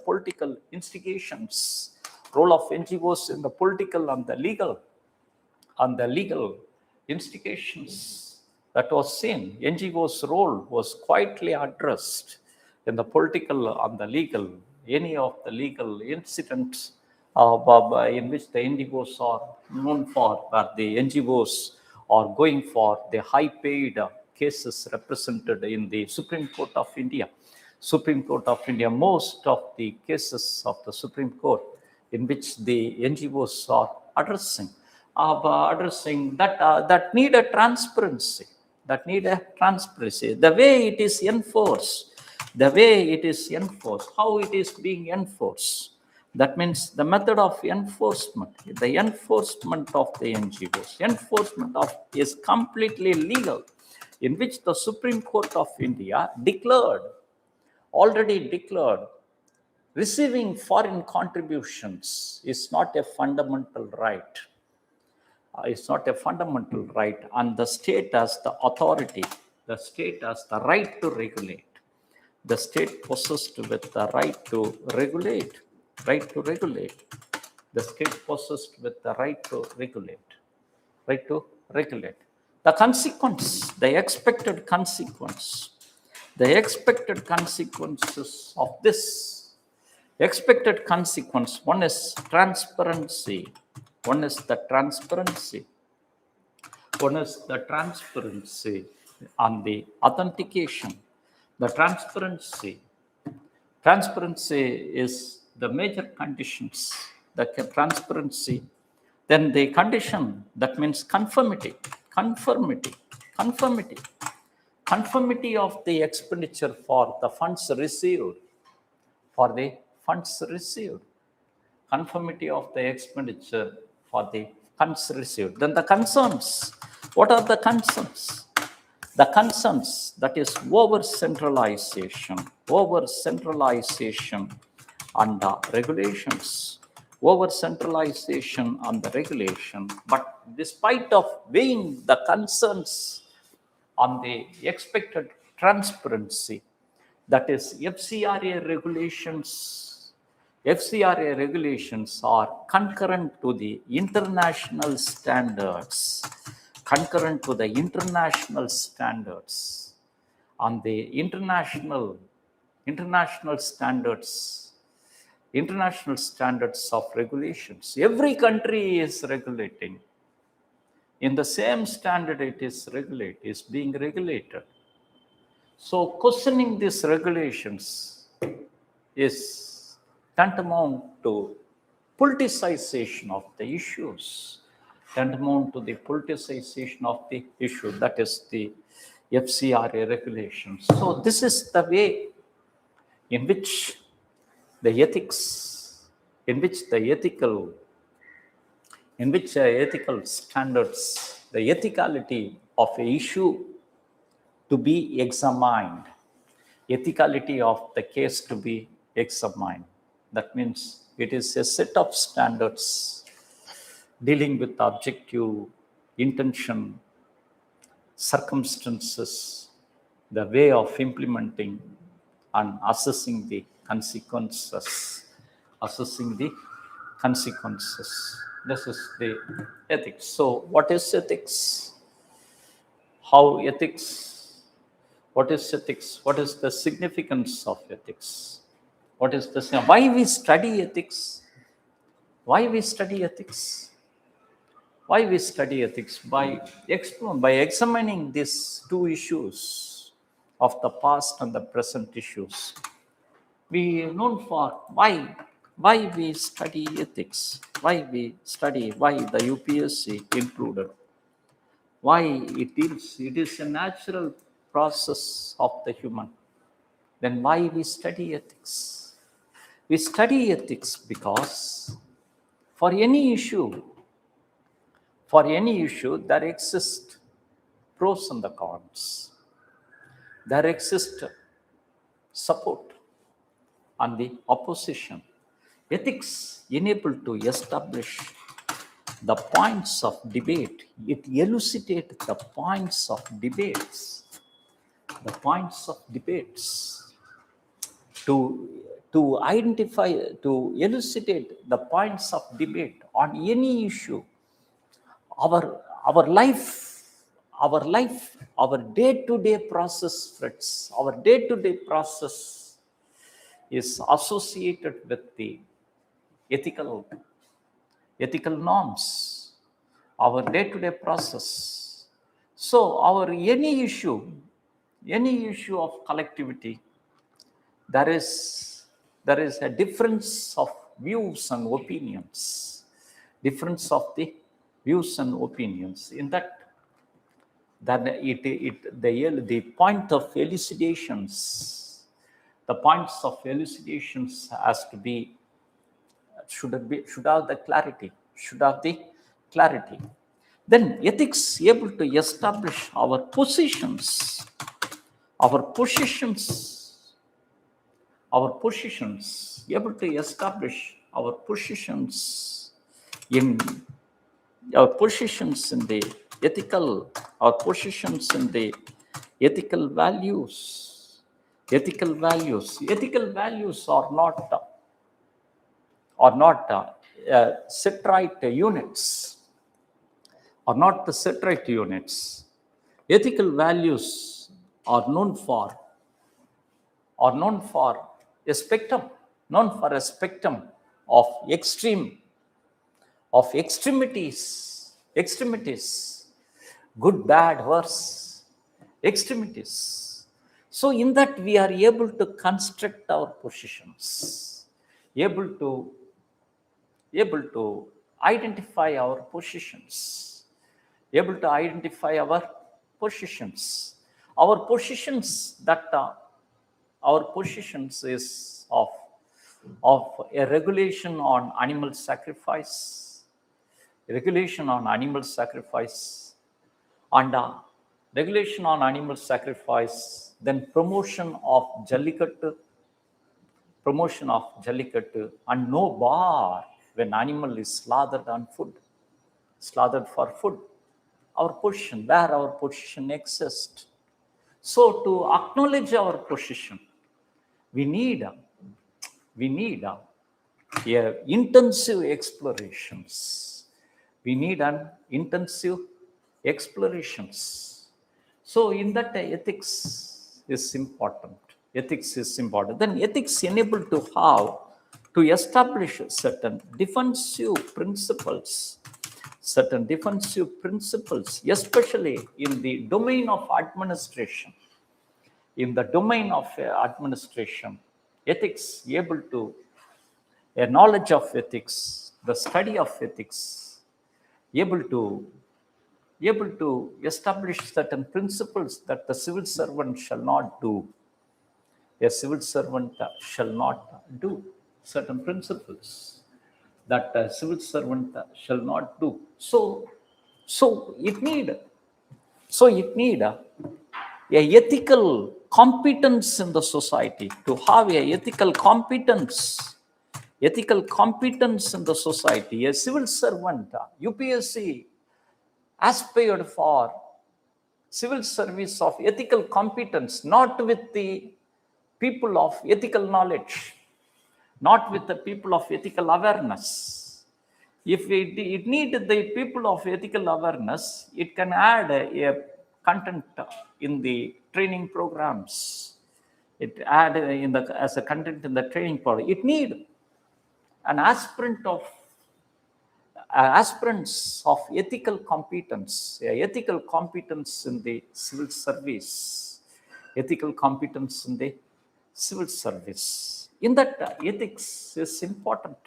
political instigations, role of NGOs in the political and the legal instigations that was seen. NGOs role was quietly addressed in the political and the legal, any of the legal incidents in which the NGOs are known for, where the NGOs are going for the high-paid cases represented in the Supreme Court of India. Most of the cases of the Supreme Court in which the NGOs are addressing that need a transparency, the way it is enforced, how it is being enforced. That means the method of enforcement, the enforcement of the NGOs, is completely legal, in which the Supreme Court of India already declared receiving foreign contributions is not a fundamental right. It's not a fundamental right, and the state has the authority, the state has the right to regulate. The state possessed with the right to regulate. The state possessed with the right to regulate. The consequence, the expected consequences of this. Expected consequence, one is transparency. One is the transparency and the authentication. The transparency is the major conditions. The transparency, then the condition, that means conformity of the expenditure for the funds received. Conformity of the expenditure for the funds received. Then the concerns. What are the concerns? The concerns, that is over centralization and regulations. But despite of weighing the concerns on the expected transparency, that is FCRA regulations are concurrent to the international standards. On the international standards of regulations. Every country is regulating in the same standard. It is being regulated. So questioning these regulations is tantamount to politicization of the issues, tantamount to the politicization of the issue. That is the FCRA regulations. So this is the way in which the ethics, in which the ethical standards, the ethicality of a issue to be examined, ethicality of the case to be examined. That means it is a set of standards dealing with objective, intention, circumstances, the way of implementing and assessing the consequences. Assessing the consequences. This is the ethics. So what is ethics? How ethics? What is ethics? What is the significance of ethics? What is the why we study ethics? Why we study ethics? Why we study ethics? By examining these two issues of the past and the present issues. We are known for why we study ethics, why we study, why the UPSC included, why it is a natural process of the human. Then why we study ethics? We study ethics because for any issue there exist pros and the cons. There exist support and the opposition. Ethics enable to establish the points of debate. It elucidates the points of debates. The points of debates to identify, to elucidate the points of debate on any issue. Our life, our day-to-day process, friends, our day-to-day process is associated with the ethical norms, our day-to-day process. So our any issue of collectivity, there is a difference of views and opinions, difference of the views and opinions. In that the point of elucidations, the points of elucidations has to be should have the clarity. Then ethics able to establish our positions, able to establish our positions in the ethical, our positions in the ethical values. Ethical values are not Citrite units. Are not the Citrite units. Ethical values are known for a spectrum, of extremities, good, bad, worse, extremities. So in that we are able to construct our positions, able to identify our positions, Our positions is of a regulation on animal sacrifice, and regulation on animal sacrifice, then promotion of Jallikattu, and no bar when animal is slaughtered for food. Our position, where our position exists. So to acknowledge our position, we need intensive explorations. So in that ethics is important. Then ethics enable to establish certain defensive principles, especially in the domain of administration. ethics, able to, a knowledge of ethics, the study of ethics, able to establish certain principles that the civil servant shall not do. A civil servant shall not do certain principles that a civil servant shall not do. So it need a ethical competence in the society. To have a ethical competence in the society, a civil servant, UPSC aspired for civil service of ethical competence, not with the people of ethical knowledge, not with the people of ethical awareness. If it needed the people of ethical awareness, it can add a content in the training programs. It add in the as a content in the training program. It need an aspirants of ethical competence, ethical competence in the civil service, ethical competence in the civil service. In that, ethics is important.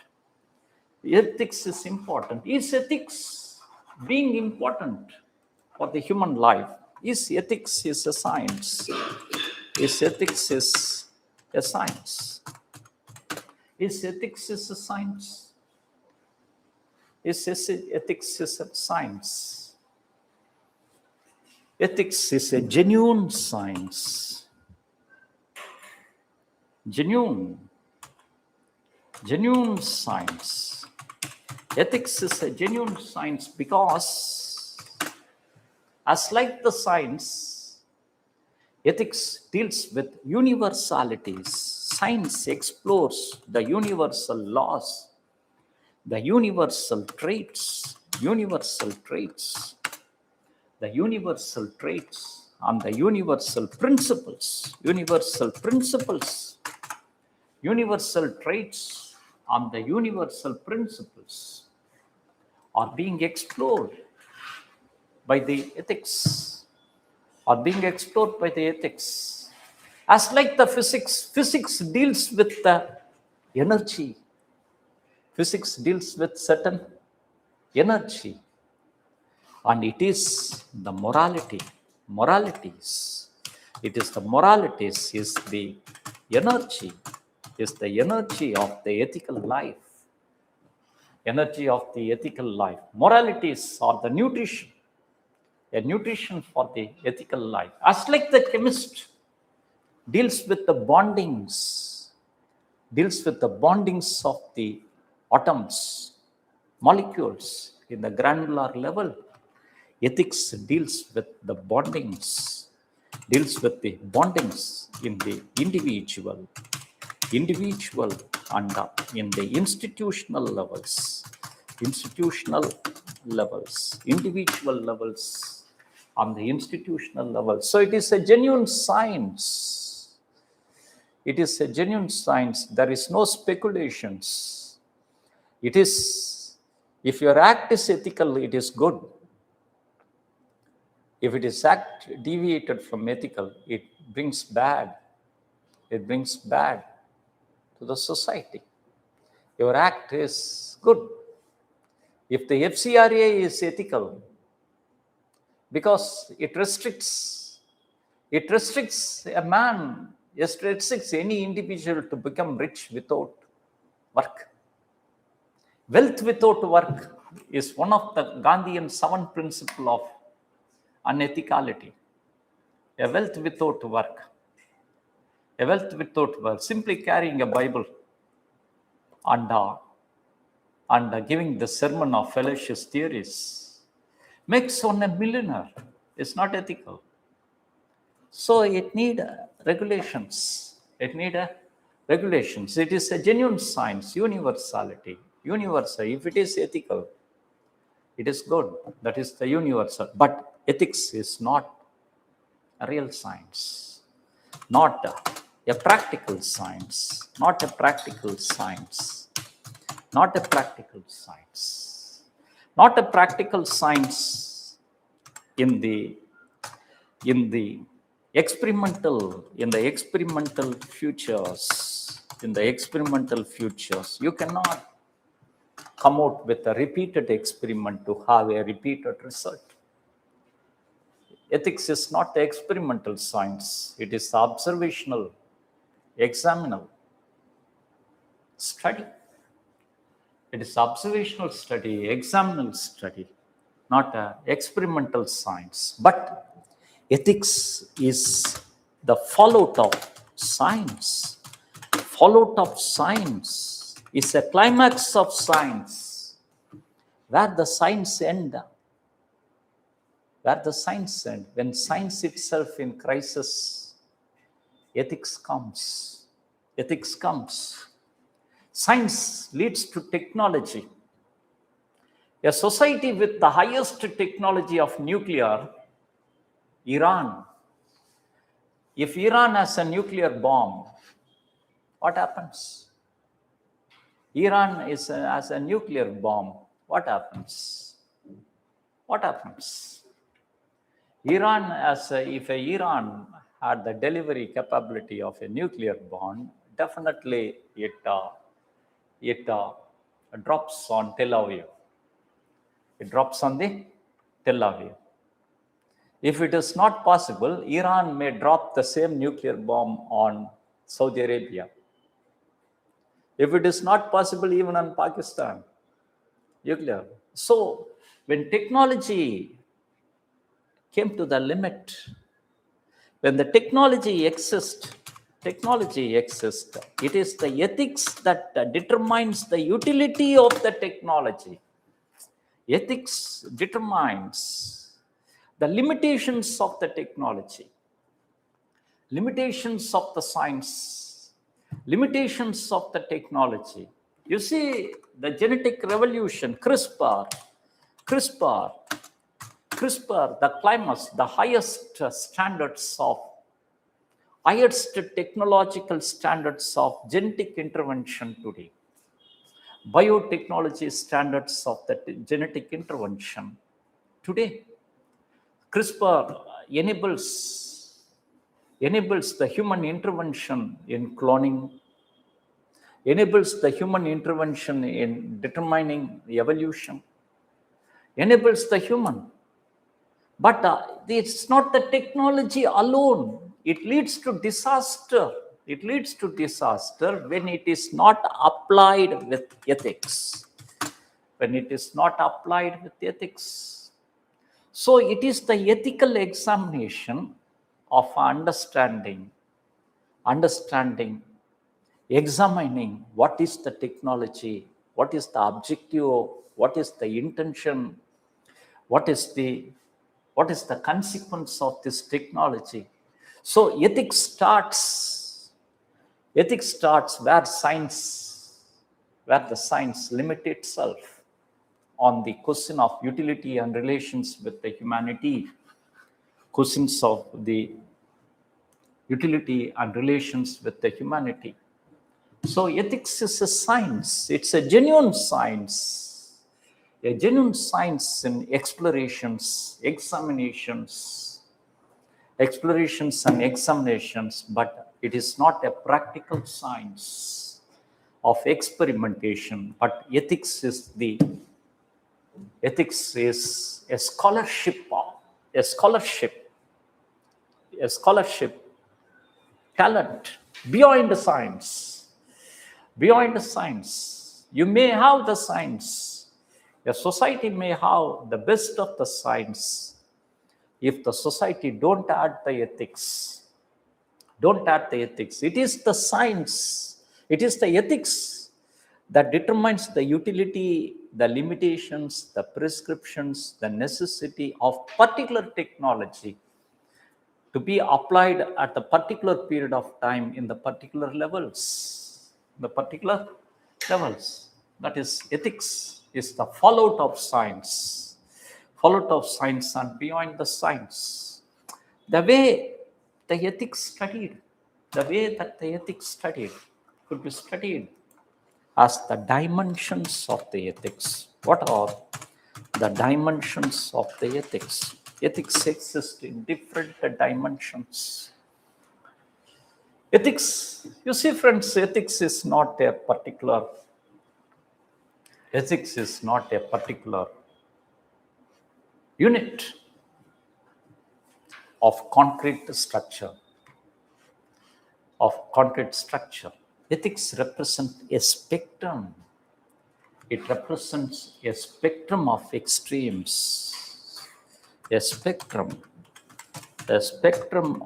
Ethics is important. Is ethics being important for the human life? Is ethics is a science? Is ethics is a science? Is ethics is a science? Ethics is a science? Ethics is a genuine science. Genuine science. Ethics is a genuine science because, as like the science, ethics deals with universalities. Science explores the universal laws, the universal traits, the universal traits and the universal principles, universal traits and the universal principles are being explored by the ethics, As like the physics deals with the energy. Physics deals with certain energy, and it is the moralities. It is the moralities is the energy of the ethical life. Energy of the ethical life. Moralities are the nutrition, a nutrition for the ethical life. As like the chemist deals with the bondings of the atoms, molecules in the granular level, ethics deals with the bondings in the individual and in the institutional levels, individual levels on the institutional level. So it is a genuine science. It is a genuine science. There is no speculations. It is, if your act is ethical, it is good. If it is act deviated from ethical, it brings bad. It brings bad to the society. Your act is good. If the FCRA is ethical, because it restricts a man, it restricts any individual to become rich without work. Wealth without work is one of the Gandhian 7 principle of unethicality. A wealth without work. Simply carrying a Bible and giving the sermon of fallacious theories makes one a millionaire. It's not ethical. So it need regulations. It is a genuine science, universality. Universal. If it is ethical, it is good. That is the universal. But ethics is not a real science. Not a practical science. Not a practical science. In the experimental futures. in the experimental futures, you cannot come out with a repeated experiment to have a repeated result. Ethics is not the experimental science. It is the observational, examinal study. It is observational study, examinal study, not an experimental science. But ethics is the fallout of science. Fallout of science is a climax of science, where the science ends. Where the science ends. When science itself in crisis, ethics comes. Ethics comes. Science leads to technology. A society with the highest technology of nuclear, Iran. If Iran has a nuclear bomb, what happens? Iran has a nuclear bomb. What happens? What happens? Iran if Iran had the delivery capability of a nuclear bomb, definitely it drops on Tel Aviv. It drops on the Tel Aviv. If it is not possible, Iran may drop the same nuclear bomb on Saudi Arabia. If it is not possible, even on Pakistan, nuclear. So when technology came to the limit, when the technology exists, it is the ethics that determines the utility of the technology. Ethics determines the limitations of the technology, limitations of the science, limitations of the technology. You see, the genetic revolution, CRISPR, the climax, the highest technological standards of genetic intervention today. Biotechnology standards of the genetic intervention today. CRISPR enables the human intervention in cloning, enables the human intervention in determining the evolution, enables the human. But it's not the technology alone. It leads to disaster. It leads to disaster when it is not applied with ethics. When it is not applied with ethics. So it is the ethical examination of understanding, examining what is the technology, what is the objective, what is the intention, what is the consequence of this technology. So ethics starts where the science limits itself on the question of utility and relations with the humanity, questions of the utility and relations with the humanity. So ethics is a science. It's a genuine science in explorations and examinations, but it is not a practical science of experimentation. But ethics is a scholarship talent beyond the science. You may have the science. A society may have the best of the science. If the society don't add the ethics, it is the science, it is the ethics that determines the utility, the limitations, the prescriptions, the necessity of particular technology to be applied at the particular period of time in the particular levels. That is, ethics is the fallout of science and beyond the science. The way that the ethics studied could be studied as the dimensions of the ethics. What are the dimensions of the ethics? Ethics exist in different dimensions. Ethics, you see friends, ethics is not a particular unit of concrete structure. Ethics represent a spectrum. It represents a spectrum of extremes. A spectrum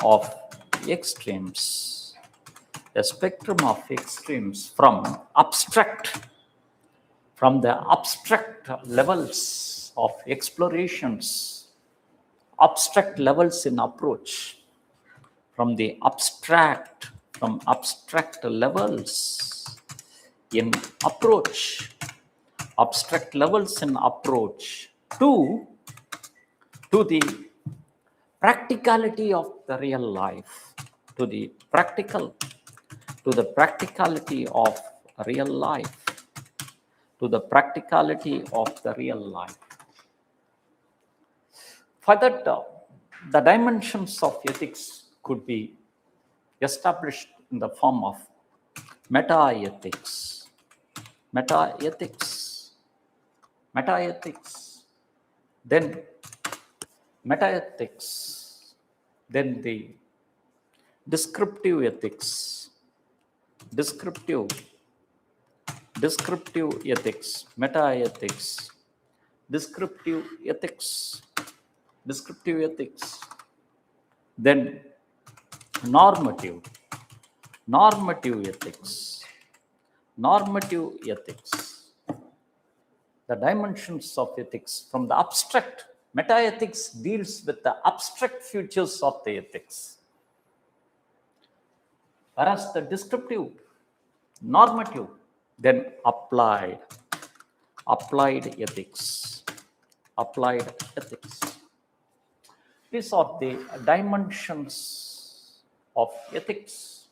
of extremes. A spectrum of extremes from the abstract levels of explorations, abstract levels in approach, from abstract levels in approach, to the practicality of the real life, to the practicality of real life, For that, the dimensions of ethics could be established in the form of meta-ethics. Then the descriptive ethics, meta-ethics, descriptive ethics, then normative ethics. The dimensions of ethics from the abstract. Meta-ethics deals with the abstract features of the ethics, whereas the descriptive, normative, then applied ethics. These are the dimensions of ethics.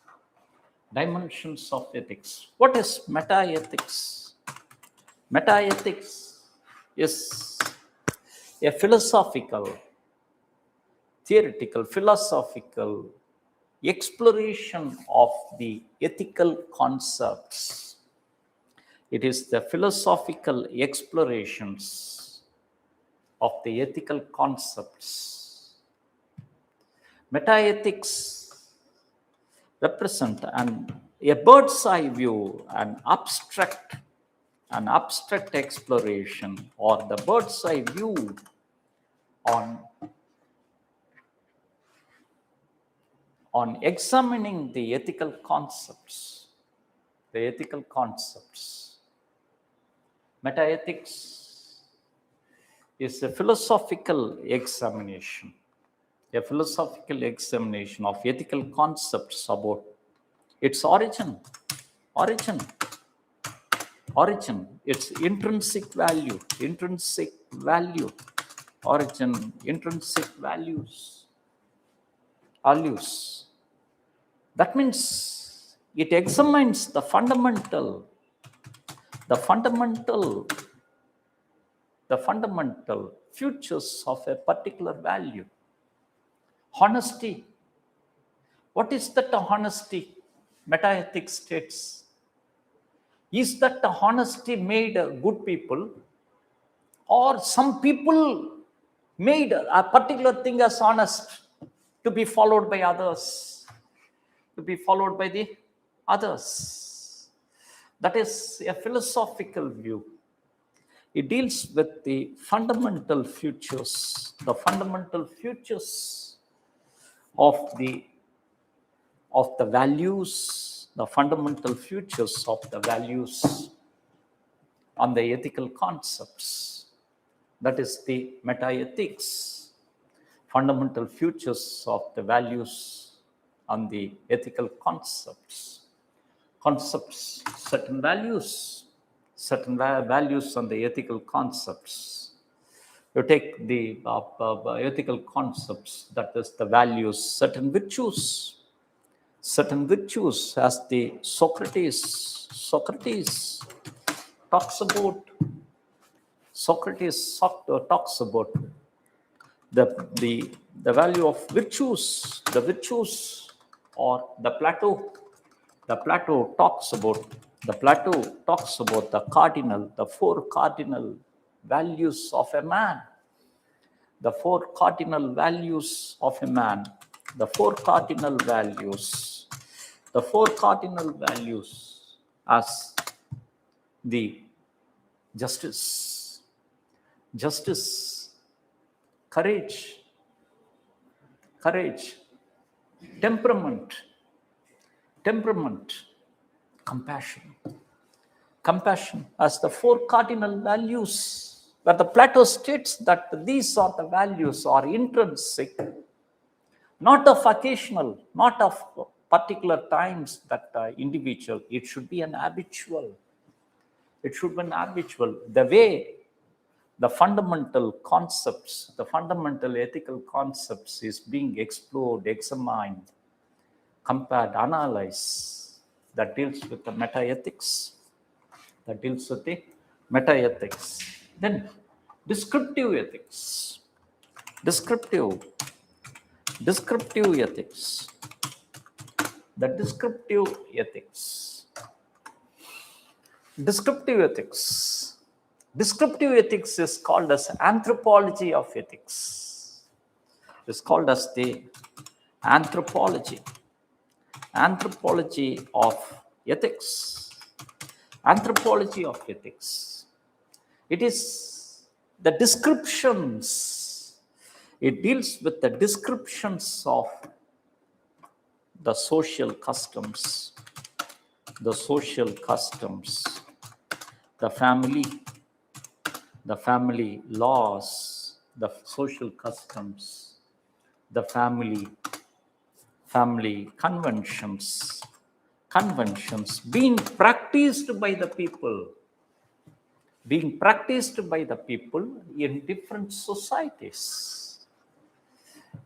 What is meta-ethics? Meta-ethics is a philosophical exploration of the ethical concepts. It is the philosophical explorations of the ethical concepts. Meta-ethics represent a bird's eye view, an abstract exploration, or the bird's eye view on examining the ethical concepts. Meta-ethics is a philosophical examination of ethical concepts about its origin, its intrinsic value, origin, intrinsic values. That means it examines the fundamental features of a particular value. Honesty. What is that honesty? Meta-ethics states. Is that the honesty made good people, or some people made a particular thing as honest to be followed by others, That is a philosophical view. It deals with the fundamental features, of the values, on the ethical concepts. That is the meta-ethics, fundamental features of the values on the ethical concepts. Certain values on the ethical concepts. You take the ethical concepts, that is the values, certain virtues as the Socrates talks about the value of virtues, or the Plato. The Plato talks about the four cardinal values of a man. The four cardinal values of a man. The four cardinal values. The four cardinal values as the justice, courage, temperament, compassion as the four cardinal values, where the Plato states that these are the values are intrinsic, not of occasional, not of particular times that individual. It should be an habitual. It should be an habitual. The way the fundamental concepts, the fundamental ethical concepts is being explored, examined, compared, analyzed, that deals with the meta-ethics. Then descriptive ethics. Descriptive ethics. The descriptive ethics. Descriptive ethics is called as anthropology of ethics. It's called as the anthropology of ethics. Anthropology of ethics. It is the descriptions. It deals with the descriptions of the social customs, the family laws, the social customs, the family conventions being practiced by the people in different societies.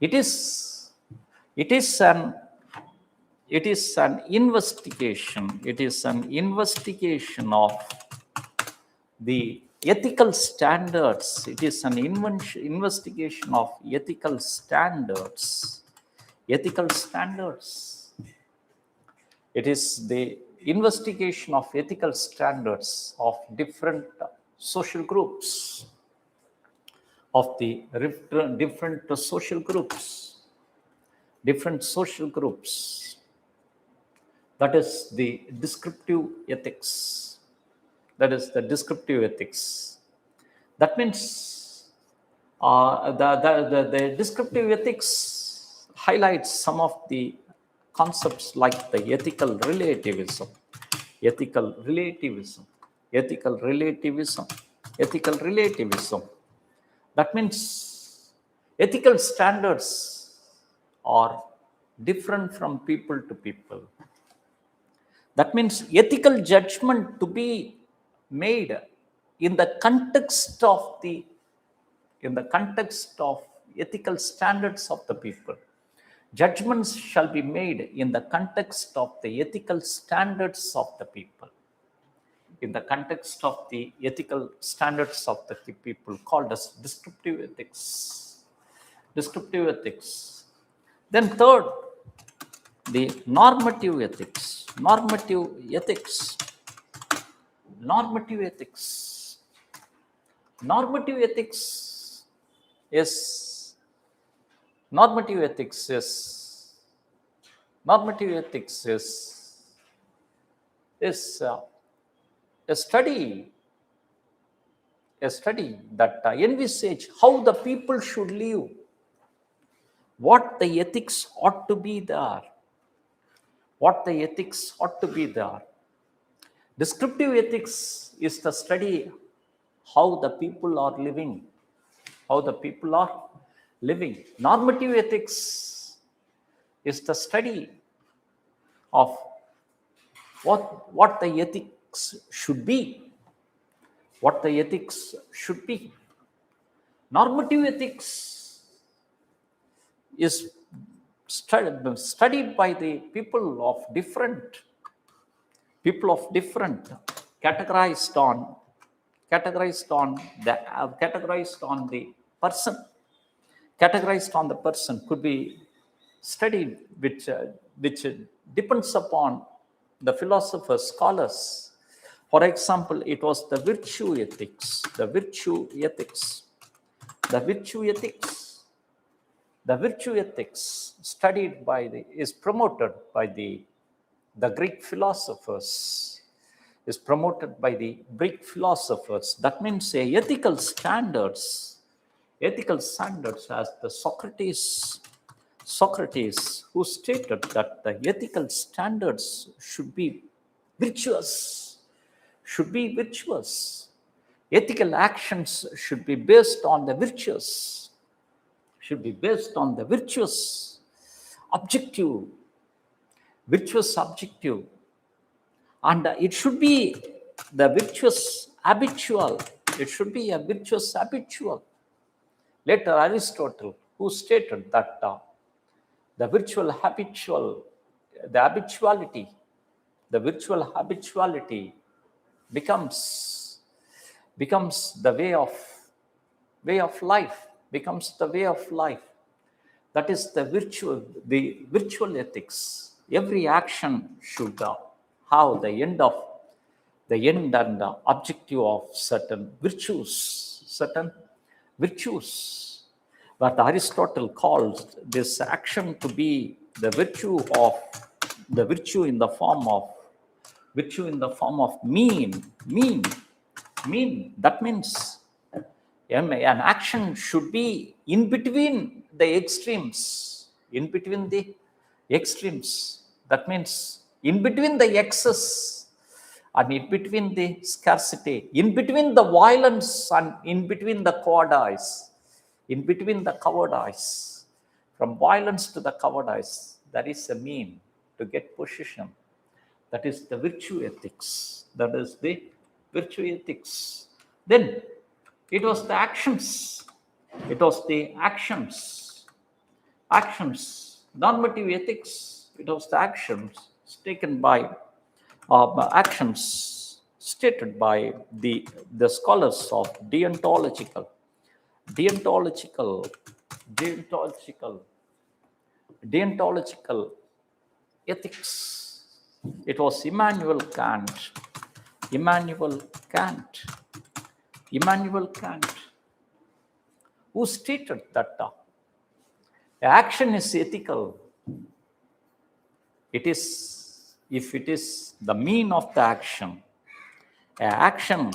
It is an investigation. It is an investigation of the ethical standards. It is an investigation of ethical standards. It is the investigation of ethical standards of different social groups, different social groups. That is the descriptive ethics. That means the descriptive ethics highlights some of the concepts like the ethical relativism. That means ethical standards are different from people to people. That means ethical judgment to be made in the context of ethical standards of the people. Judgments shall be made in the context of the ethical standards of the people. Called as descriptive ethics. Then third, the normative ethics. Normative ethics is a study that envisage how the people should live, what the ethics ought to be there. Descriptive ethics is the study how the people are living. Normative ethics is the study of what the ethics should be. Normative ethics is studied by the people of different categorized on the person, could be studied with which depends upon the philosophers, scholars. For example, it was the virtue ethics, the virtue ethics, the virtue ethics, the virtue ethics studied by is promoted by the Greek philosophers, is promoted by the Greek philosophers. That means ethical standards as the Socrates, who stated that the ethical standards should be virtuous, Ethical actions should be based on the virtuous, objective, and it should be the virtuous habitual. It should be a virtuous habitual. Later, Aristotle, who stated that the virtual habituality becomes the way of life, That is the virtual ethics. Every action should have the end and the objective of certain virtues. But Aristotle calls this action to be the virtue in the form of mean. That means an action should be in between the extremes. That means in between the excess and in between the scarcity, in between the violence and in between the cowardice, from violence to the cowardice, that is a mean to get position. That is the virtue ethics. Then it was the actions. Normative ethics. It was the actions taken by actions stated by the scholars of deontological ethics. It was Immanuel Kant, who stated that action is ethical. It is, if it is the mean of the action, action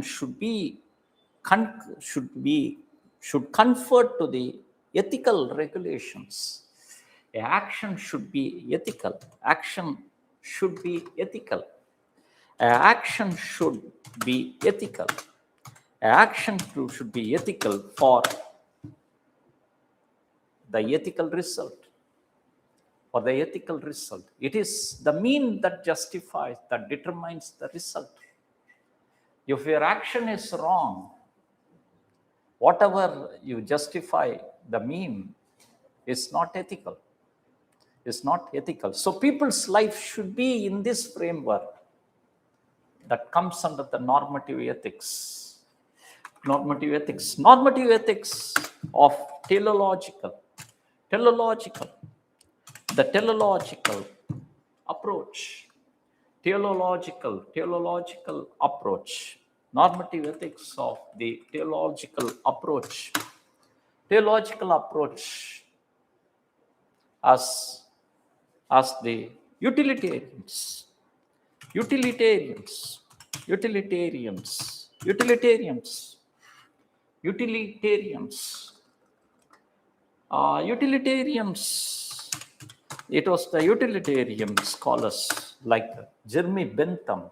should conform to the ethical regulations. Action should be ethical. Action should be ethical for the ethical result. It is the mean that justifies, that determines the result. If your action is wrong, whatever you justify the mean is not ethical. So people's life should be in this framework that comes under the normative ethics. Normative ethics of teleological. The teleological approach. Normative ethics of the teleological approach. As the utilitarians. It was the utilitarian scholars like Jeremy Bentham,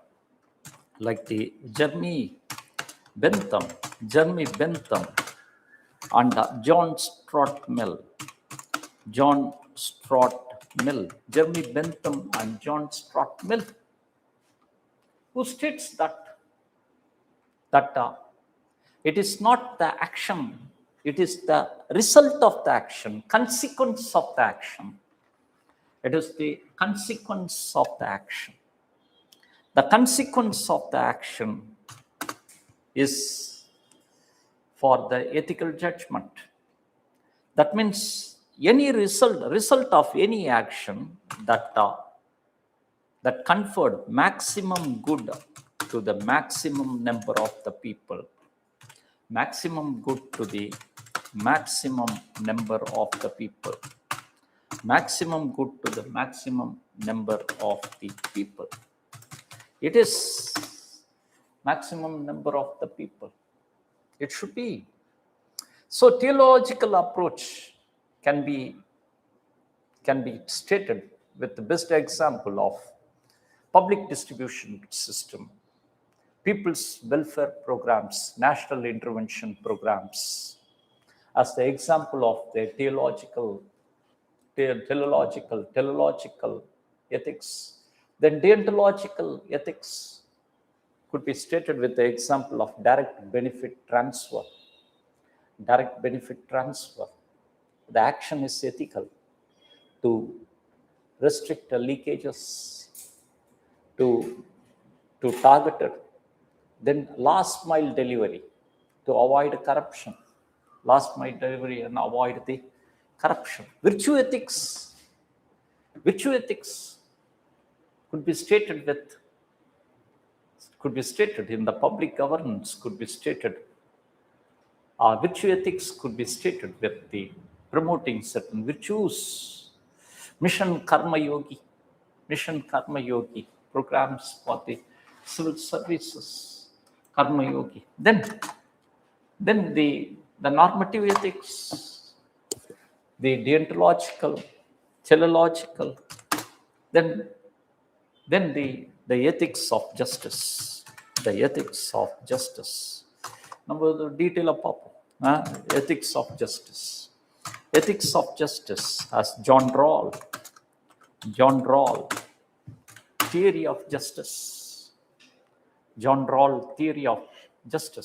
and John Stuart Mill. Jeremy Bentham and John Stuart Mill, who states that it is not the action, it is the result of the action, consequence of the action. It is the consequence of the action. The consequence of the action is for the ethical judgment. That means any result of any action that conferred maximum good to the maximum number of the people, maximum good to the maximum number of the people, maximum good to the maximum number of the people. It is maximum number of the people. It should be. So teleological approach can be stated with the best example of public distribution system, people's welfare programs, national intervention programs, as the example of the teleological ethics. Then deontological ethics could be stated with the example of direct benefit transfer. Direct benefit transfer. The action is ethical to restrict the leakages, to targeted. Then last mile delivery to avoid corruption. Last mile delivery and avoid the corruption. Virtue ethics could be stated in the public governance, could be stated. Virtue ethics could be stated with the promoting certain virtues. Mission Karma Yogi programs for the civil services, Karma Yogi. Then the normative ethics, the deontological, teleological, then the ethics of justice, Number the detail of ethics of justice as John Rawls, theory of justice,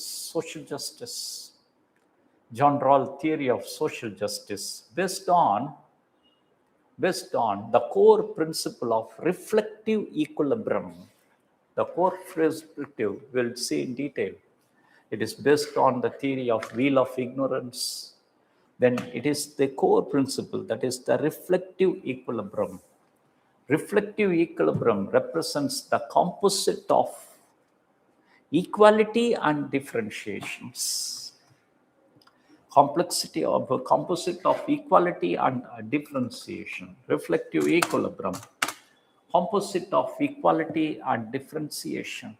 social justice, John Rawls theory of social justice based on the core principle of reflective equilibrium. The core perspective we'll see in detail. It is based on the theory of wheel of ignorance. Then it is the core principle, that is the reflective equilibrium. Reflective equilibrium represents the composite of equality and differentiations. Composite of equality and differentiation. Reflective equilibrium. Composite of equality and differentiation.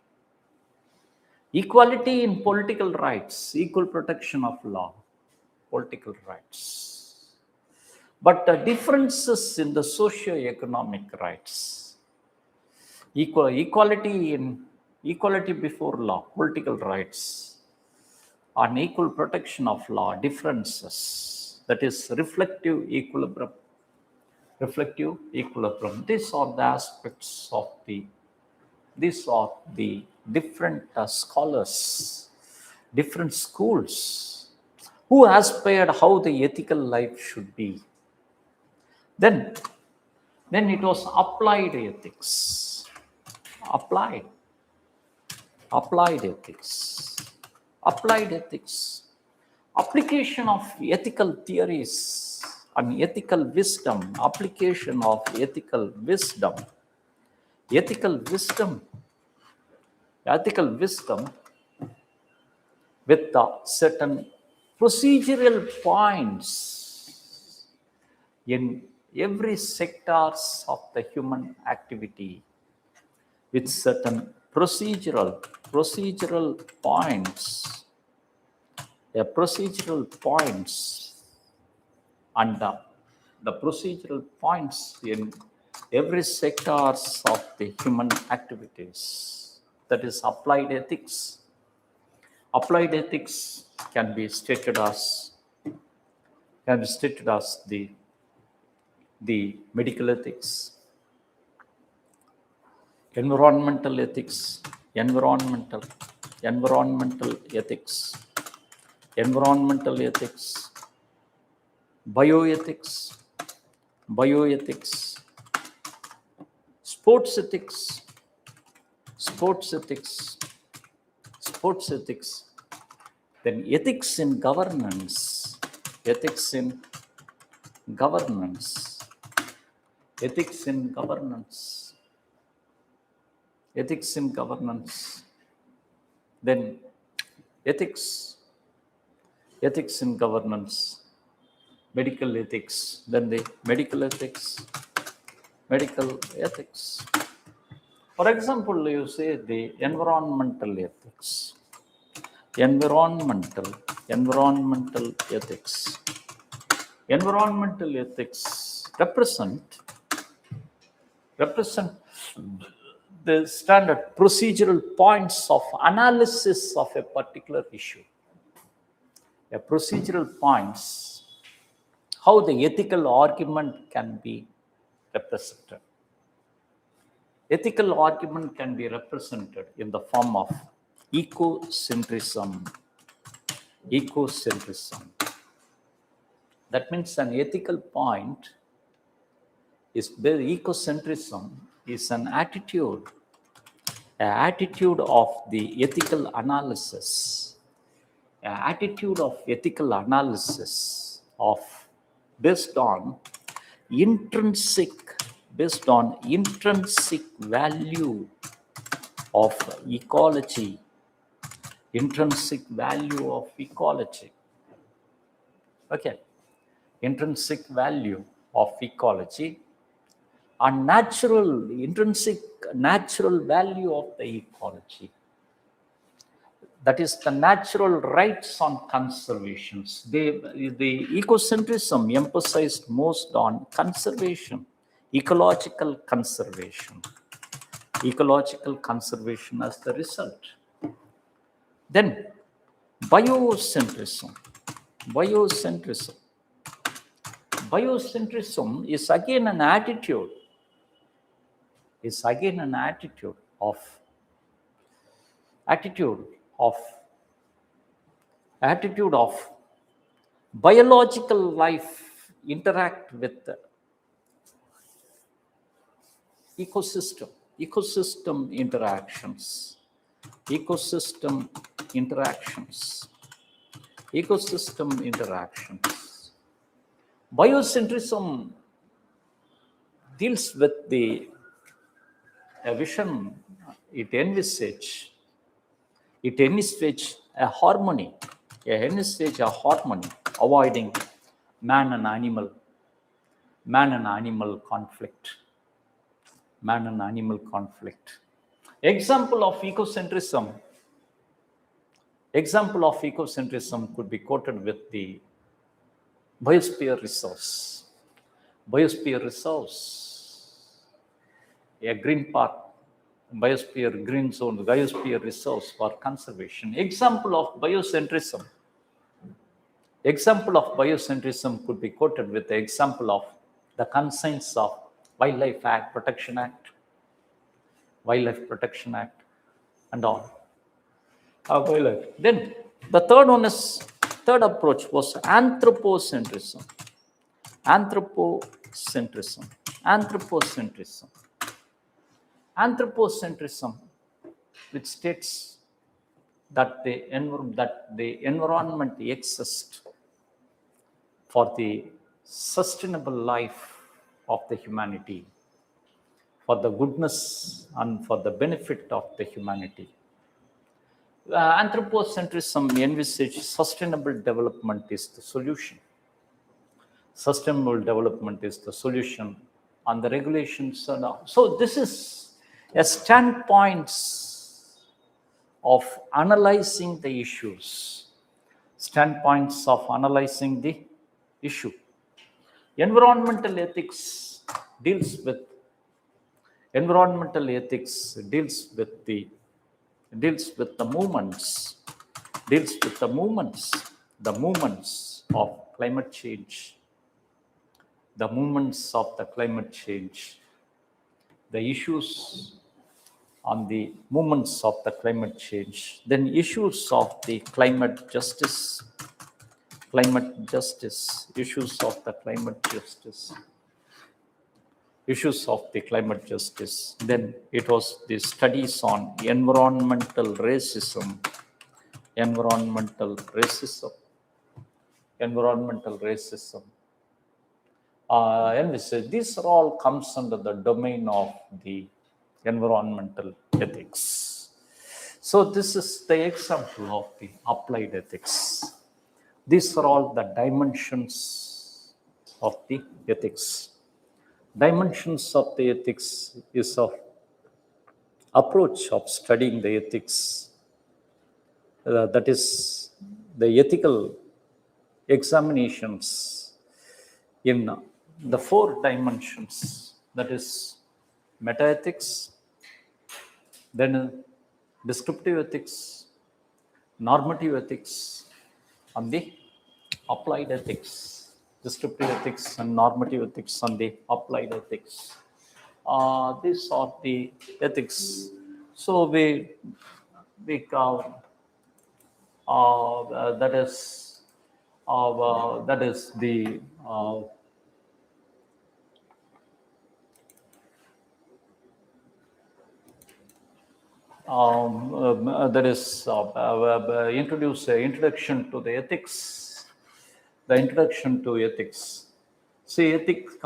Equality in political rights, equal protection of law, political rights. But the differences in the socio-economic rights. Equality before law, political rights, and equal protection of law, differences. That is reflective equilibrium. Reflective equilibrium. These are the aspects of these are the different scholars, different schools who aspired how the ethical life should be. Then it was applied ethics. Applied ethics. Application of ethical theories and ethical wisdom. Application of ethical wisdom with certain procedural points in every sectors of the human activity, with certain procedural points, and the procedural points in every sectors of the human activities. That is applied ethics. Applied ethics can be stated as the medical ethics, environmental ethics, bioethics, sports ethics, then ethics in governance, governance, ethics in governance, ethics in governance, then ethics, ethics in governance, medical ethics, then the medical ethics, medical ethics. For example, you say the environmental ethics, environmental ethics. Environmental ethics represent the standard procedural points of analysis of a particular issue. A procedural points, how the ethical argument can be represented. Ethical argument can be represented in the form of ecocentrism. Ecocentrism. That means an ethical point is ecocentrism is an attitude of the ethical analysis, an attitude of ethical analysis of based on intrinsic value of ecology, intrinsic value of ecology. Okay, intrinsic value of ecology and intrinsic natural value of the ecology. That is the natural rights on conservation. The ecocentrism emphasized most on conservation, ecological conservation as the result. Then biocentrism is again an attitude of biological life interact with the ecosystem interactions. Biocentrism deals with a vision. It envisages a harmony, avoiding man and animal conflict. Example of ecocentrism could be quoted with the biosphere resource, a green park, biosphere, green zone, biosphere resource for conservation. Example of biocentrism could be quoted with the example of the concerns of Wildlife Protection Act, and all. Then the third approach was anthropocentrism, which states that the environment exists for the sustainable life of the humanity, for the goodness and for the benefit of the humanity. Anthropocentrism envisages sustainable development is the solution. On the regulations and all. So this is a standpoint of analyzing the issues. Environmental ethics deals with the movements of climate change, the issues on the movements of the climate change, then issues of the climate justice, then it was the studies on environmental racism, envisage. These are all comes under the domain of the environmental ethics. So this is the example of the applied ethics. These are all the dimensions of the ethics. Dimensions of the ethics is of approach of studying the ethics, that is the ethical examinations in the four dimensions, that is metaethics, then descriptive ethics, normative ethics, and the applied ethics. Descriptive ethics and normative ethics and the applied ethics. These are the ethics. So we that is the that is introduce introduction to the ethics. The introduction to ethics. See, ethics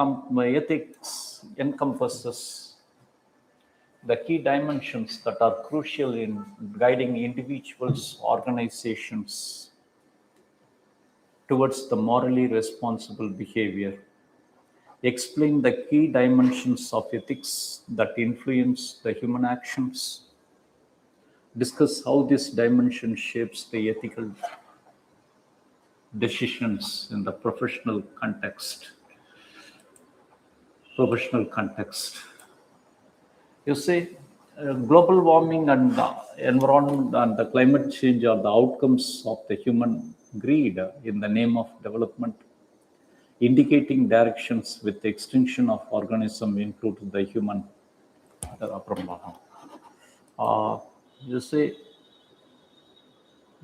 encompasses the key dimensions that are crucial in guiding individuals, organizations towards the morally responsible behavior. Explain the key dimensions of ethics that influence the human actions. Discuss how this dimension shapes the ethical decisions in the professional context. You see, global warming and environment and the climate change are the outcomes of the human greed in the name of development, indicating directions with the extinction of organism include the human. You see,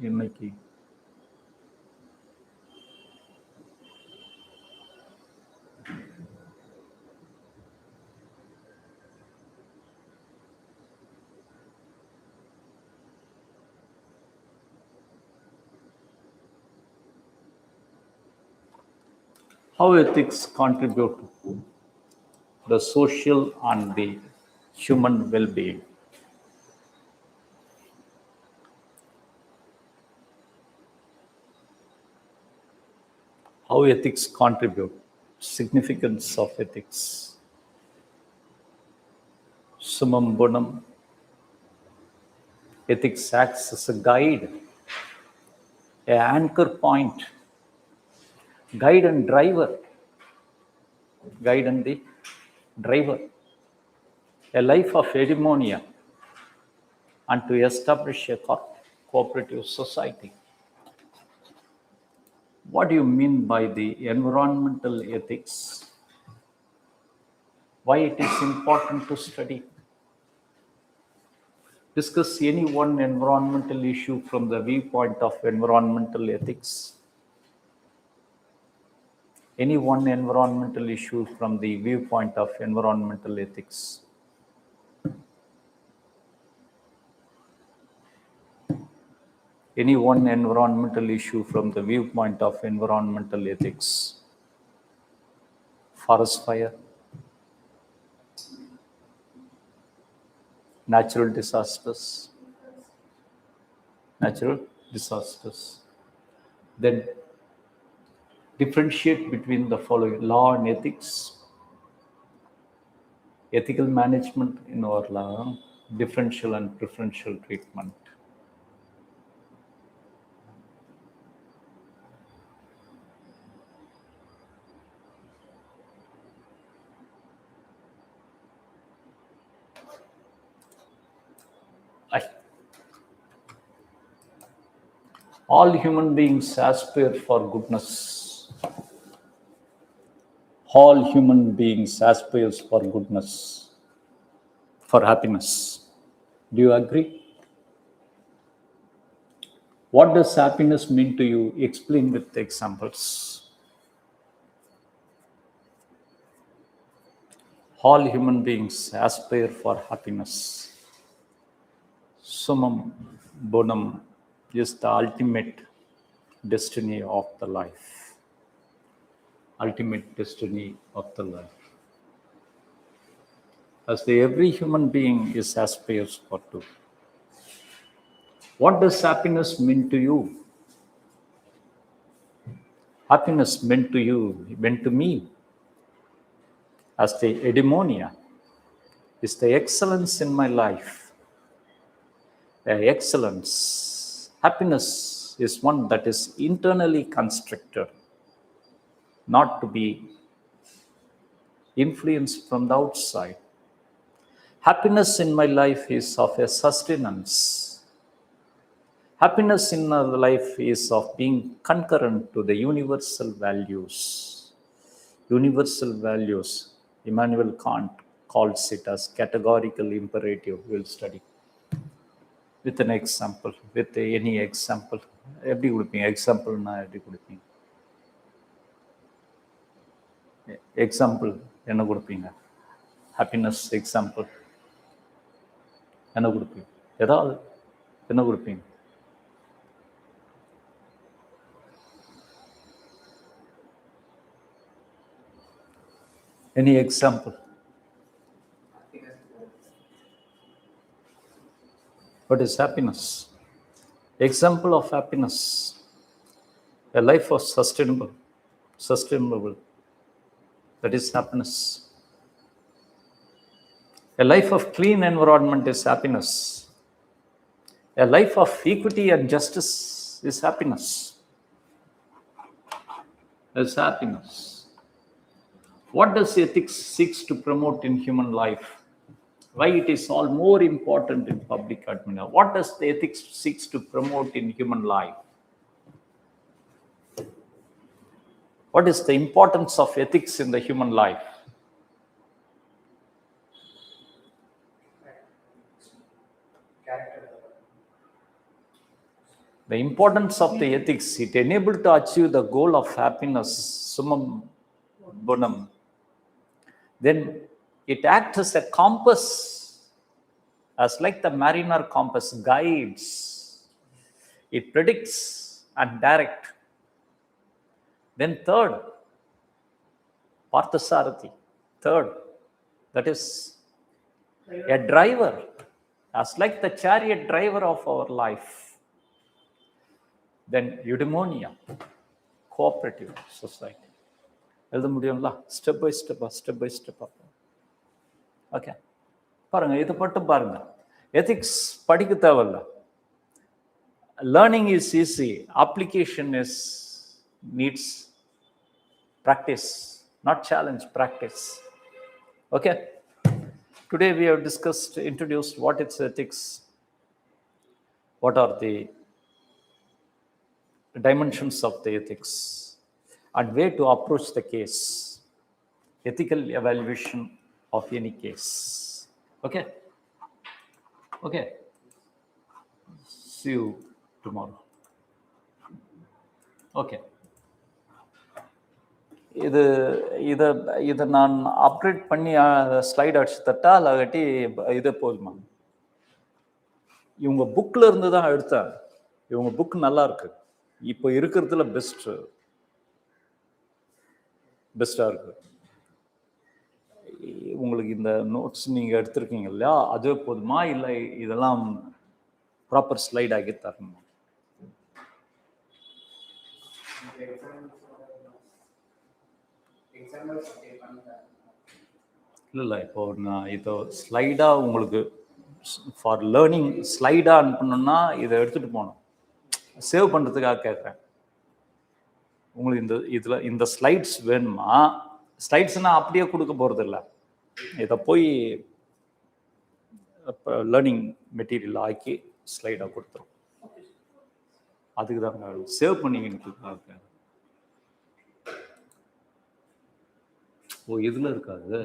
இன்னைக்கு how ethics contribute to the social and the human well-being. How ethics contribute, significance of ethics. Sumam bonum, ethics acts as a guide, an anchor point, guide and driver, a life of hegemonia, and to establish a cooperative society. What do you mean by the environmental ethics? Why it is important to study? Discuss any one environmental issue from the viewpoint of environmental ethics. Any one environmental issue from the viewpoint of environmental ethics. Any one environmental issue from the viewpoint of environmental ethics. Forest fire, natural disasters. Then differentiate between the following: law and ethics, ethical management in our law, differential and preferential treatment. All human beings aspire for goodness. All human beings aspires for goodness, for happiness. Do you agree? What does happiness mean to you? Explain with examples. All human beings aspire for happiness. Summum bonum is the ultimate destiny of the life. ultimate destiny of the life. As every human being is aspires for to. What does happiness mean to you? Happiness meant to you, meant to me, as the eudaimonia, is the excellence in my life. The excellence, happiness is one that is internally constructed, not to be influenced from the outside. Happiness in my life is of a sustenance. Happiness in our life is of being concurrent to the universal values. Universal values, Immanuel Kant calls it as categorical imperative. We'll study with an example, with any example. எப்படி கொடுப்பீங்க எக்ஸாம்பிள்னா எப்படி கொடுப்பீங்க example என்ன கொடுப்பீங்க happiness example என்ன கொடுப்பீங்க ஏதாவது என்ன கொடுப்பீங்க Any example? What is happiness? Example of happiness. A life of sustainable. That is happiness. A life of clean environment is happiness. A life of equity and justice is happiness. Is happiness. What does ethics seeks to promote in human life? Why it is all more important in public administration? What does the ethics seeks to promote in human life? What is the importance of ethics in the human life? The importance of the ethics, it enabled to achieve the goal of happiness, summum bonum. Then it acts as a compass, as like the mariner compass guides. It predicts and directs. Then third, Parthasarathi. Third, that is a driver, as like the chariot driver of our life. Then eudaimonia, cooperative society. எழுத முடியும்ல step by ஸ்டெப்பாக okay பாருங்க இது மட்டும் பாருங்க ethics படிக்க தேவையில்ல learning is easy application is needs practice not challenge practice okay today we have introduced what is ethics, what are the dimensions of the ethics, and way to approach the case, ethical evaluation of any case. Okay? Okay. See you tomorrow. Okay. இதை நான் update பண்ணி slide அடிச்சு தட்டா இல்லாட்டி இது போதுமா இவங்க புக்கில் இருந்து தான் எடுத்தேன் இவங்க புக் நல்லா இருக்கு இப்போ இருக்கிறதுல பெஸ்ட்டாக இருக்கு உங்களுக்கு இந்த நோட்ஸ் நீங்கள் எடுத்திருக்கீங்க இல்லையா அதுவே போதுமா இல்லை இதெல்லாம் ப்ராப்பர் ஸ்லைட் ஆகி தரணுமா இல்லை இப்போ நான் இதோ ஸ்லைடாக உங்களுக்கு ஃபார் லேர்னிங் ஸ்லைடாக அனுப்பணும்னா இதை எடுத்துகிட்டு போகணும் சேவ் பண்ணுறதுக்காக கேட்குறேன் உங்களுக்கு இந்த ஸ்லைட்ஸ் வேணுமா ஸ்லைட்ஸ்னால் அப்படியே கொடுக்க போகிறது இல்லை இதை போய் இப்போ லேர்னிங் மெட்டீரியல் ஆக்கி ஸ்லைடாக கொடுத்துரும் அதுக்கு தான் சேவ் பண்ணிக்கிட்டு ஓ இதில் இருக்காது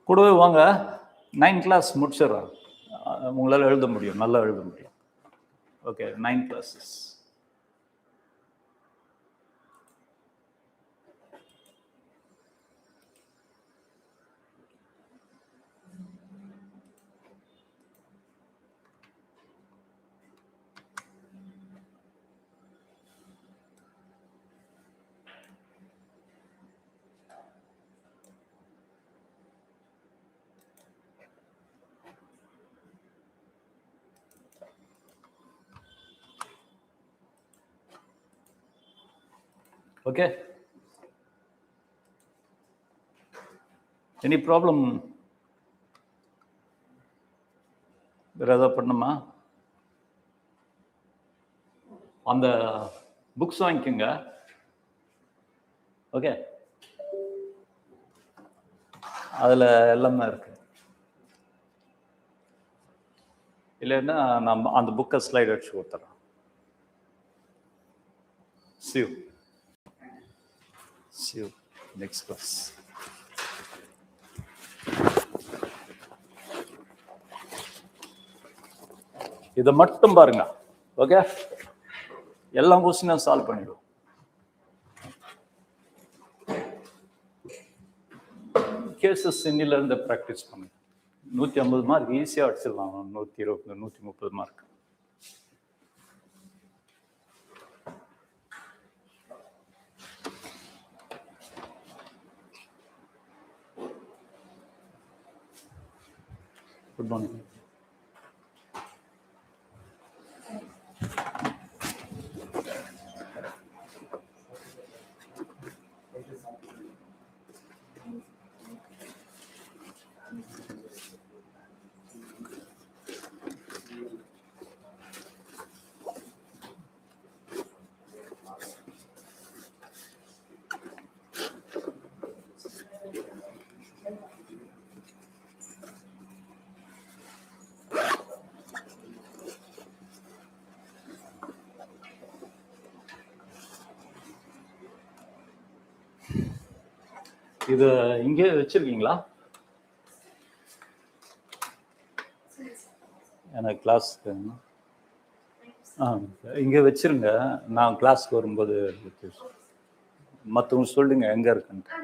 கூடவே வாங்க, 9th கிளாஸ் முடிச்சிடுறேன். உங்களால் எழுத முடியும், நல்லா எழுத முடியும். Okay, 9 classes. Okay. Any problem? வேற ஏதாவது பண்ணுமா? அந்த புக்ஸ் வாங்கிக்கோங்க. ஓகே, அதில் எல்லாமே இருக்கு. இல்லைன்னா நான் அந்த புக்கை ஸ்லைட் அடிச்சு கொடுத்துறேன். See you next class. இதை மட்டும் பாருங்க. ஓகே, எல்லா கொஸ்டினும் சால்வ் பண்ணிடுவோம். கேசஸ் இன்னில இருந்து ப்ராக்டிஸ் பண்ணுங்க. 150 மார்க் ஈஸியாக அடிச்சிடலாம். 120, 130 மார்க். Good morning. இது இங்கே வச்சிருக்கீங்களா? எனக்கு கிளாஸ்க்கு இங்கே வச்சிருங்க. நான் கிளாஸ்க்கு வரும்போது மற்றவங்க சொல்லுங்க எங்கே இருக்குன்ட்டு.